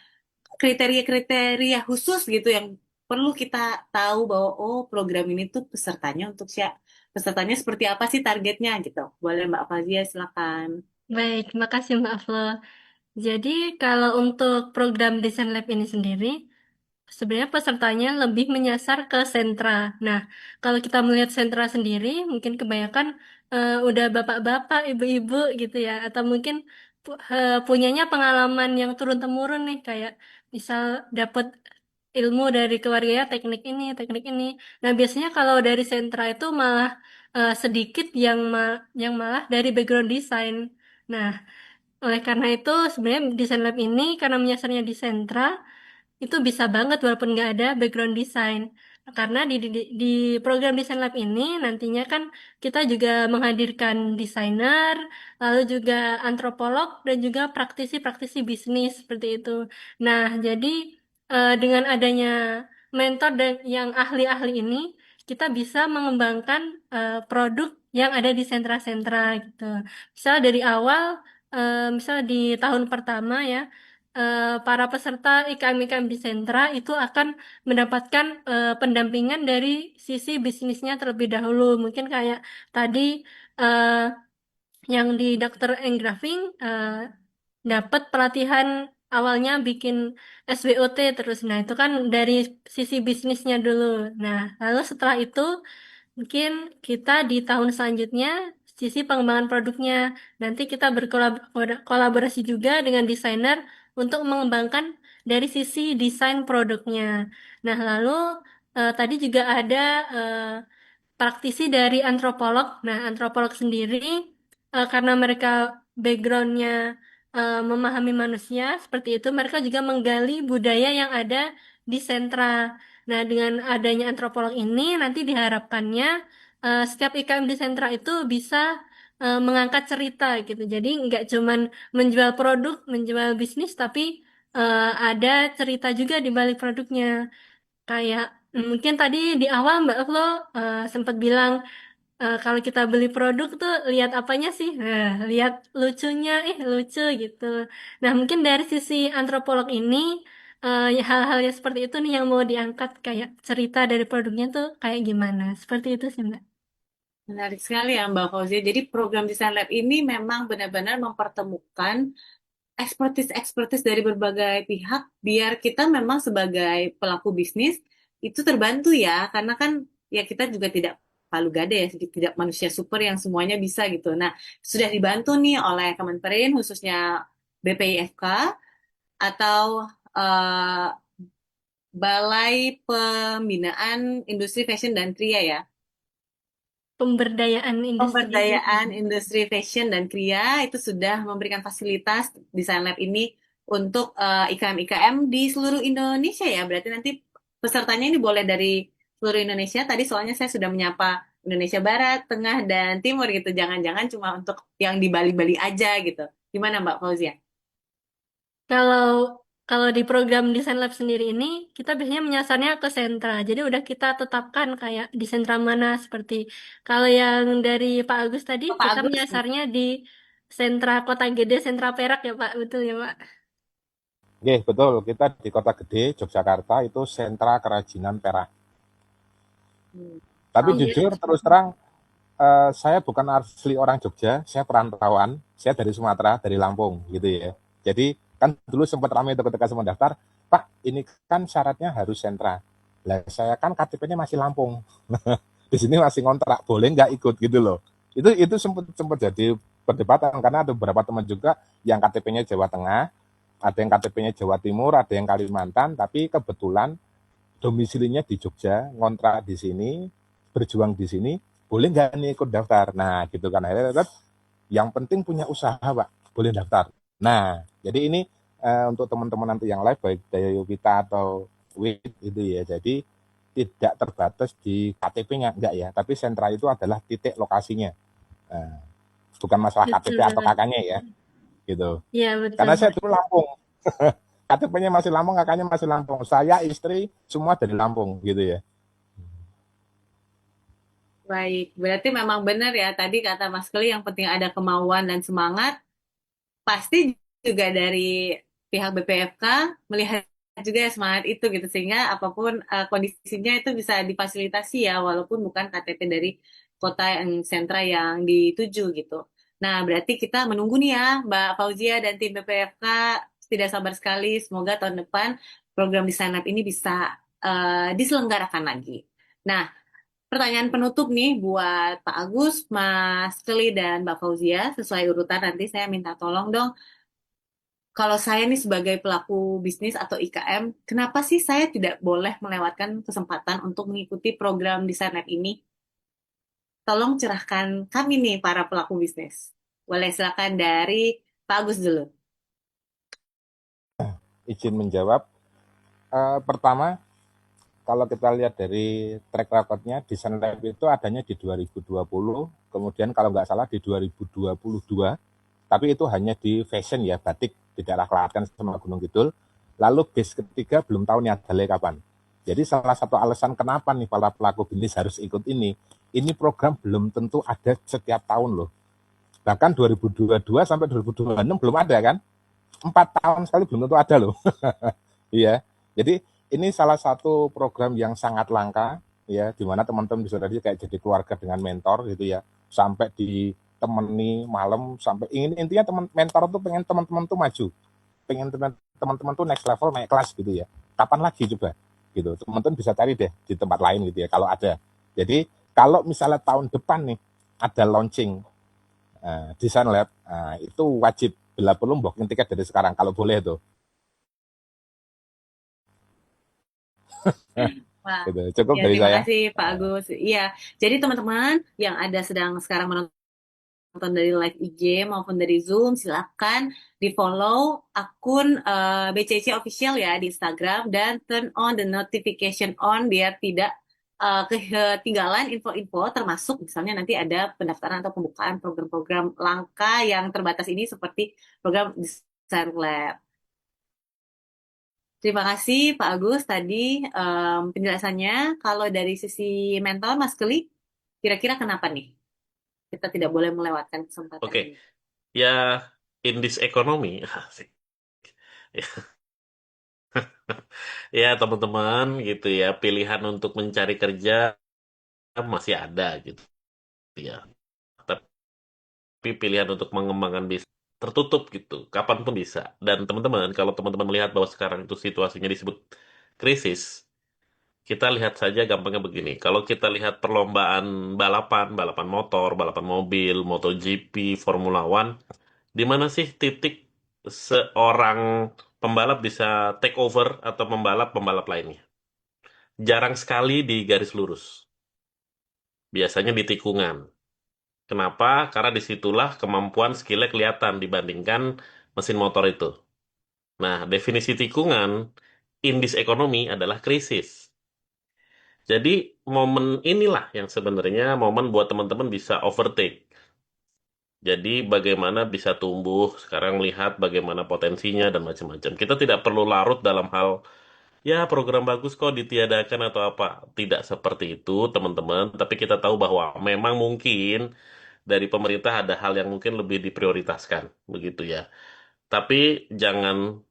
kriteria-kriteria khusus gitu yang perlu kita tahu bahwa oh program ini tuh pesertanya untuk siapa, pesertanya seperti apa sih targetnya gitu. Boleh Mbak Fazia silakan. Baik, makasih Mbak Flo. Jadi kalau untuk program Desain Lab ini sendiri, sebenarnya pesertanya lebih menyasar ke sentra. Nah, kalau kita melihat sentra sendiri, mungkin kebanyakan udah bapak-bapak, ibu-ibu gitu ya, atau mungkin punyanya pengalaman yang turun-temurun nih, kayak misal dapat ilmu dari keluarganya teknik ini. Nah, biasanya kalau dari sentra itu malah sedikit yang malah dari background desain. Nah, oleh karena itu sebenarnya desain lab ini karena menyasarnya di sentra itu bisa banget walaupun nggak ada background desain. karena di program Design Lab ini nantinya kan kita juga menghadirkan desainer, lalu juga antropolog dan juga praktisi-praktisi bisnis seperti itu. Nah, jadi dengan adanya mentor dan yang ahli-ahli ini, kita bisa mengembangkan produk yang ada di sentra-sentra gitu. Misal dari awal, misal di tahun pertama ya, para peserta IKM-IKM di sentra itu akan mendapatkan pendampingan dari sisi bisnisnya terlebih dahulu. Mungkin kayak tadi eh, yang di Dr. Engraving dapat pelatihan awalnya bikin SWOT terus. Nah, itu kan dari sisi bisnisnya dulu. Nah, lalu setelah itu mungkin kita di tahun selanjutnya sisi pengembangan produknya. Nanti kita berkolaborasi juga dengan desainer untuk mengembangkan dari sisi desain produknya. Nah, lalu tadi juga ada eh, praktisi dari antropolog. Nah, antropolog sendiri karena mereka backgroundnya memahami manusia seperti itu, mereka juga menggali budaya yang ada di sentra. Nah, dengan adanya antropolog ini, nanti diharapkannya setiap IKM di sentra itu bisa mengangkat cerita gitu. Jadi nggak cuman menjual produk, menjual bisnis, tapi ada cerita juga di balik produknya. Kayak mungkin tadi di awal Mbak Flo sempat bilang kalau kita beli produk tuh lihat apanya sih? Nah, lihat lucunya, lucu gitu. Nah, mungkin dari sisi antropolog ini ya hal-hal yang seperti itu nih yang mau diangkat kayak cerita dari produknya tuh kayak gimana? Seperti itu sih Mbak. Menarik sekali ya Mbak Fauzia. Jadi program Design Lab ini memang benar-benar mempertemukan ekspertis-ekspertis dari berbagai pihak biar kita memang sebagai pelaku bisnis itu terbantu ya karena kan ya kita juga tidak palu gada ya tidak manusia super yang semuanya bisa gitu. Nah, sudah dibantu nih oleh Kemenperin khususnya BPIFK atau eh, Balai Pembinaan Industri Fashion dan Kria ya. Pemberdayaan industri. Pemberdayaan industri fashion dan kria itu sudah memberikan fasilitas Design Lab ini untuk IKM-IKM di seluruh Indonesia ya. Berarti nanti pesertanya ini boleh dari seluruh Indonesia. Tadi soalnya saya sudah menyapa Indonesia Barat, Tengah, dan Timur gitu. Jangan-jangan cuma untuk yang di Bali-Bali aja gitu. Gimana Mbak Fauzia? Kalau kalau di program Desain Lab sendiri ini, kita biasanya menyasarnya ke sentra. Jadi udah kita tetapkan kayak di sentra mana seperti kalau yang dari Pak Agus tadi, Oh, Pak kita Agus. menyasarnya di sentra Kota Gede, sentra Perak ya Pak, betul ya Pak? Oke, betul. Kita di Kota Gede, Yogyakarta itu sentra kerajinan perak. Hmm. Tapi Iya. jujur terus terang, saya bukan asli orang Jogja, saya perantauan, saya dari Sumatera, dari Lampung gitu ya. Jadi kan dulu sempat ramai itu ketika saya mendaftar, Pak ini kan syaratnya harus sentra. Lah saya kan KTP-nya masih Lampung, di sini masih ngontrak, boleh nggak ikut gitu loh. Itu sempat sempat jadi perdebatan karena ada beberapa teman juga yang KTP-nya Jawa Tengah, ada yang KTP-nya Jawa Timur, ada yang Kalimantan, tapi kebetulan domisilinya di Jogja, ngontrak di sini, berjuang di sini, boleh nggak nih ikut daftar? Nah, gitu kan. Akhirnya tetap yang penting punya usaha, Pak, boleh daftar. Nah, jadi ini untuk teman-teman nanti yang live, baik Daya Yukita atau WIT itu ya, jadi tidak terbatas di KTP-nya, enggak ya, tapi sentra itu adalah titik lokasinya. Nah, bukan masalah Betul KTP atau banget. kakaknya ya, gitu. Iya, betul Karena saya Pak. dulu Lampung, KTP-nya masih Lampung, kakaknya masih Lampung. Saya, istri, semua dari Lampung, gitu ya. Baik, berarti memang benar ya tadi kata Mas Keli yang penting ada kemauan dan semangat. Pasti juga dari pihak BPFK melihat juga semangat itu gitu sehingga apapun kondisinya itu bisa difasilitasi ya walaupun bukan KTP dari kota yang sentra yang dituju gitu. Nah, berarti kita menunggu nih ya Mbak Fauzia dan tim BPFK tidak sabar sekali semoga tahun depan program di Sign Up ini bisa diselenggarakan lagi. Nah, pertanyaan penutup nih buat Pak Agus, Mas Keli, dan Mbak Fauzia. Sesuai urutan nanti saya minta tolong dong. Kalau saya nih sebagai pelaku bisnis atau IKM, kenapa sih saya tidak boleh melewatkan kesempatan untuk mengikuti program Design Lab ini? Tolong cerahkan kami nih para pelaku bisnis. Boleh silakan dari Pak Agus dulu. Izin menjawab, pertama, kalau kita lihat dari track recordnya, Desain Lab itu adanya di 2020, kemudian kalau nggak salah di 2022, tapi itu hanya di fashion ya, batik di daerah Klaten sama Gunung Kidul. Lalu base ketiga belum tahu nih ada kapan. Jadi salah satu alasan kenapa nih para pelaku bisnis harus ikut ini program belum tentu ada setiap tahun loh. Bahkan 2022 sampai 2026 belum ada kan? 4 tahun sekali belum tentu ada loh. Iya. Jadi ini salah satu program yang sangat langka ya, di mana teman-teman bisa tadi kayak jadi keluarga dengan mentor gitu ya. Sampai ditemani malam sampai ingin intinya mentor tuh pengen teman-teman tuh maju. Pengen teman-teman tuh next level naik kelas gitu ya. Kapan lagi coba? Gitu. Teman-teman bisa cari deh di tempat lain gitu ya kalau ada. Jadi kalau misalnya tahun depan nih ada launching Desain Lab, itu wajib bila perlu booking tiket dari sekarang kalau boleh tuh. Wah, Gitu. Cukup ya dari terima saya. kasih Pak Agus. Iya, jadi teman-teman yang ada sedang sekarang menonton dari live IG maupun dari Zoom, silakan di-follow akun BCC Official ya di Instagram dan turn on the notification on biar tidak ketinggalan info-info termasuk misalnya nanti ada pendaftaran atau pembukaan program-program langka yang terbatas ini seperti program Design Lab. Terima kasih Pak Agus tadi penjelasannya. Kalau dari sisi mental Mas Keli, kira-kira kenapa nih kita tidak boleh melewatkan kesempatan Oke, ini? ya in this economy, asik. Ya teman-teman gitu ya, pilihan untuk mencari kerja masih ada gitu ya. Tapi pilihan untuk mengembangkan bisnis tertutup gitu, kapanpun bisa. Dan teman-teman, kalau teman-teman melihat bahwa sekarang itu situasinya disebut krisis, kita lihat saja gampangnya begini. Kalau kita lihat perlombaan balapan, balapan motor, balapan mobil, MotoGP, Formula One, di mana sih titik seorang pembalap bisa take over atau membalap pembalap lainnya? Jarang sekali di garis lurus. Biasanya di tikungan. Kenapa? Karena disitulah kemampuan skillnya kelihatan dibandingkan mesin motor itu. Nah, definisi tikungan in this economy adalah krisis. Jadi, momen inilah yang sebenarnya momen buat teman-teman bisa overtake. Jadi, bagaimana bisa tumbuh, sekarang melihat bagaimana potensinya dan macam-macam. Kita tidak perlu larut dalam hal, ya program bagus kok ditiadakan atau apa. Tidak seperti itu, teman-teman. Tapi kita tahu bahwa memang mungkin dari pemerintah ada hal yang mungkin lebih diprioritaskan, begitu ya. Tapi jangan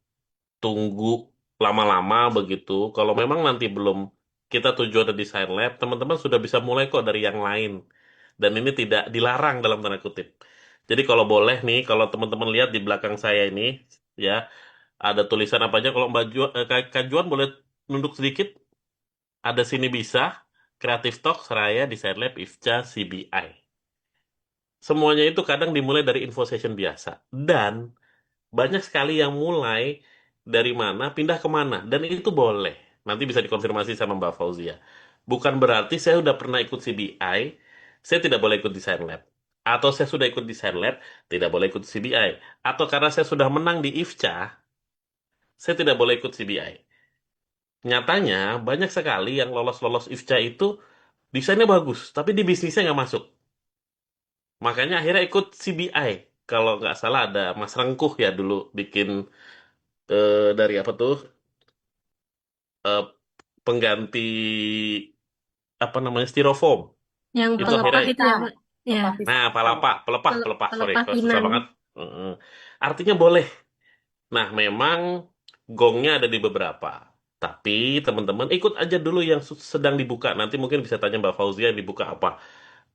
tunggu lama-lama begitu. Kalau memang nanti belum kita tuju ada desain lab, teman-teman sudah bisa mulai kok dari yang lain. Dan ini tidak dilarang dalam tanda kutip. Jadi kalau boleh nih, kalau teman-teman lihat di belakang saya ini, ya ada tulisan apa aja. Kalau Kak Juan boleh nunduk sedikit, ada sini bisa, Creative Talk, Seraya, Desain Lab, IFCA, CBI. Semuanya itu kadang dimulai dari info session biasa. Dan banyak sekali yang mulai dari mana, pindah ke mana. Dan itu boleh. Nanti bisa dikonfirmasi sama Mbak Fauzia. Bukan berarti saya udah pernah ikut CBI, saya tidak boleh ikut Design Lab. Atau saya sudah ikut Design Lab, tidak boleh ikut CBI. Atau karena saya sudah menang di IFCA, saya tidak boleh ikut CBI. Nyatanya, banyak sekali yang lolos-lolos IFCA itu desainnya bagus, tapi di bisnisnya nggak masuk. Makanya akhirnya ikut CBI. Kalau nggak salah ada Mas Rengkuh ya dulu bikin dari apa tuh eh, pengganti apa namanya styrofoam Yang itu pelepah akhirnya itu ya, Pak. Ya, Lepas nah pisau. pelepah pelepah pelepah sorry pelepah susah pinang. banget. Heeh. Artinya boleh. Nah memang gongnya ada di beberapa, tapi teman-teman ikut aja dulu yang sedang dibuka. Nanti mungkin bisa tanya Mbak Fauzia yang dibuka apa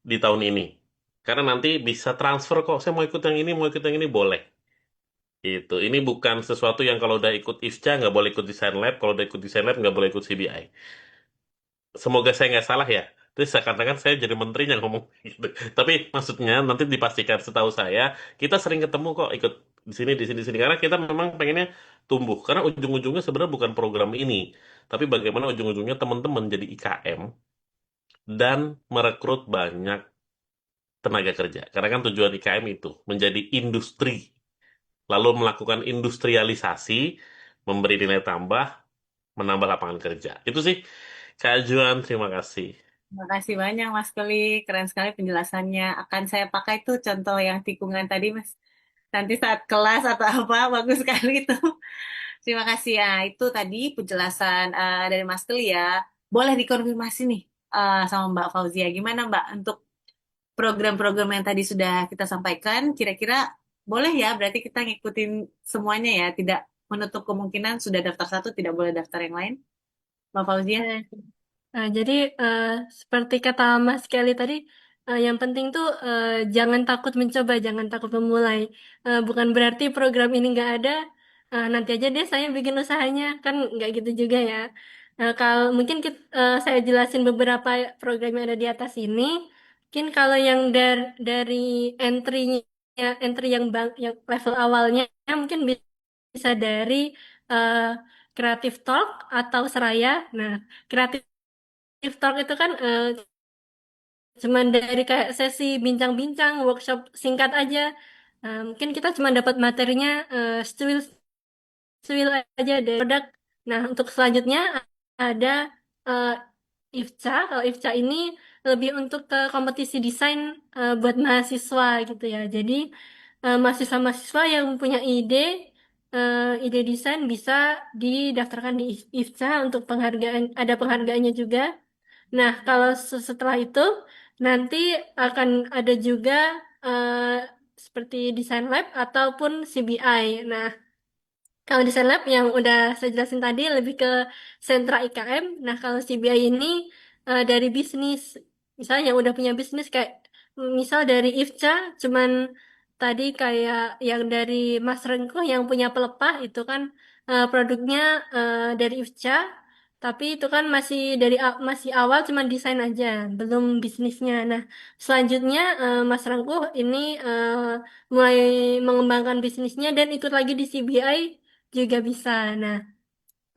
di tahun ini, karena nanti bisa transfer kok, saya mau ikut yang ini, mau ikut yang ini, boleh. Itu ini bukan sesuatu yang kalau udah ikut IFCA nggak boleh ikut Design Lab, kalau udah ikut Design Lab nggak boleh ikut CBI. Semoga saya nggak salah ya. Terus saya katakan saya jadi menterinya ngomong gitu. Tapi maksudnya nanti dipastikan, setahu saya kita sering ketemu kok ikut di sini karena kita memang pengennya tumbuh. Karena ujung-ujungnya sebenarnya bukan program ini, tapi bagaimana ujung-ujungnya teman-teman jadi IKM dan merekrut banyak tenaga kerja. Karena kan tujuan IKM itu menjadi industri, lalu melakukan industrialisasi, memberi nilai tambah, menambah lapangan kerja. Itu sih Kak Juan, terima kasih. Terima kasih banyak Mas Keli, keren sekali penjelasannya. Akan saya pakai tuh contoh yang tikungan tadi Mas. Nanti saat kelas atau apa, bagus sekali itu. Terima kasih ya. Itu tadi penjelasan dari Mas Keli ya. Boleh dikonfirmasi nih sama Mbak Fauzia. Gimana Mbak untuk program-program yang tadi sudah kita sampaikan? Kira-kira boleh ya? Berarti kita ngikutin semuanya ya. Tidak menutup kemungkinan sudah daftar satu, tidak boleh daftar yang lain. Mbak Fauzia? Nah, jadi seperti kata Mas Kelly tadi, yang penting tuh jangan takut mencoba, jangan takut memulai. Bukan berarti program ini nggak ada, nanti aja deh saya bikin usahanya, kan nggak gitu juga ya. Kalau mungkin saya jelasin beberapa program yang ada di atas ini. Mungkin kalau yang dari entry yang level awalnya, mungkin bisa dari uh, Creative Talk atau Seraya. Nah, Creative Talk itu kan cuman dari kayak sesi bincang-bincang, workshop singkat aja. Mungkin kita cuma dapat materinya secuil secuil aja dari produk. Nah, untuk selanjutnya ada uh, IFCA. Kalau IFCA ini lebih untuk ke kompetisi desain buat mahasiswa gitu ya. Jadi mahasiswa-mahasiswa yang punya ide desain bisa didaftarkan di IFCA untuk penghargaan, ada penghargaannya juga. Nah, kalau setelah itu nanti akan ada juga seperti desain lab ataupun CBI. Nah, kalau desain lab yang udah saya jelasin tadi lebih ke sentra IKM. Nah, kalau CBI ini dari bisnis. Misalnya yang udah punya bisnis kayak misal dari IFCA cuman tadi kayak yang dari Mas Rengko yang punya pelepah itu kan produknya dari IFCA, tapi itu kan masih awal cuman desain aja, belum bisnisnya. Nah, selanjutnya Mas Rengko ini mulai mengembangkan bisnisnya dan ikut lagi di CBI juga bisa. Nah,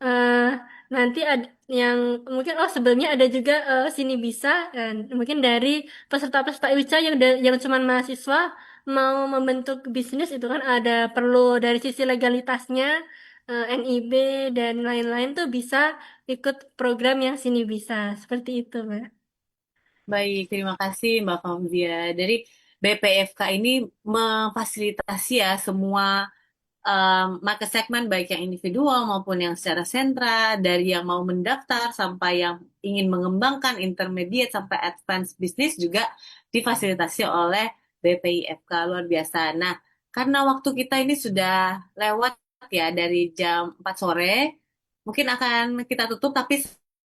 eh, nanti ada yang mungkin sebelumnya ada juga sini bisa dan mungkin dari peserta-peserta IWICA yang cuma mahasiswa mau membentuk bisnis itu kan ada perlu dari sisi legalitasnya NIB dan lain-lain tuh bisa ikut program yang sini bisa seperti itu, Mbak. Baik, terima kasih Mbak Fauzia. Dari BPFK ini memfasilitasi ya semua market segment baik yang individual maupun yang secara sentra, dari yang mau mendaftar sampai yang ingin mengembangkan intermediate sampai advance bisnis juga difasilitasi oleh BPIFK, luar biasa. Nah, karena waktu kita ini sudah lewat ya dari jam 4 sore, mungkin akan kita tutup, tapi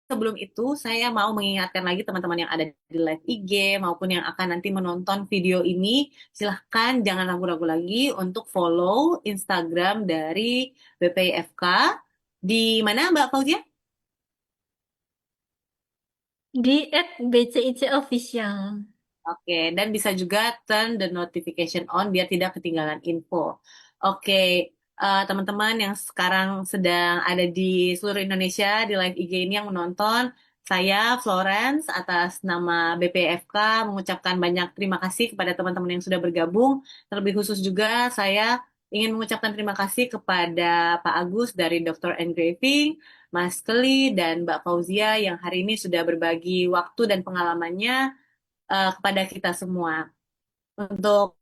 sebelum itu saya mau mengingatkan lagi teman-teman yang ada di live IG maupun yang akan nanti menonton video ini, silahkan jangan ragu-ragu lagi untuk follow Instagram dari BPIFK. Di mana Mbak Fauzia? Di @BCIC official. Oke, dan bisa juga turn the notification on biar tidak ketinggalan info. Oke, teman-teman yang sekarang sedang ada di seluruh Indonesia di live IG ini yang menonton, saya Florence atas nama BPFK mengucapkan banyak terima kasih kepada teman-teman yang sudah bergabung. Terlebih khusus juga saya ingin mengucapkan terima kasih kepada Pak Agus dari Dr. Engraving, Mas Kelly, dan Mbak Fauzia yang hari ini sudah berbagi waktu dan pengalamannya kepada kita semua. Untuk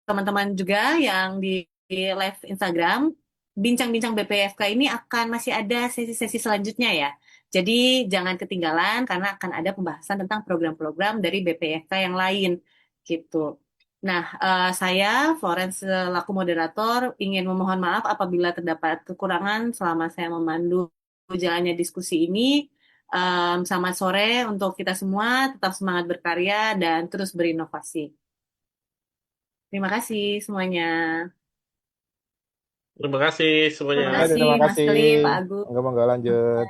teman-teman juga yang di live Instagram, bincang-bincang BPFK ini akan masih ada sesi-sesi selanjutnya ya. Jadi jangan ketinggalan karena akan ada pembahasan tentang program-program dari BPFK yang lain gitu. Nah, saya Florence selaku moderator ingin memohon maaf apabila terdapat kekurangan selama saya memandu jalannya diskusi ini. Selamat sore untuk kita semua, tetap semangat berkarya dan terus berinovasi. Terima kasih semuanya. Terima kasih semuanya. Terima Oke, kasih terima Mas kasih. Keli, Pak Agus. Monggo-monggo lanjut.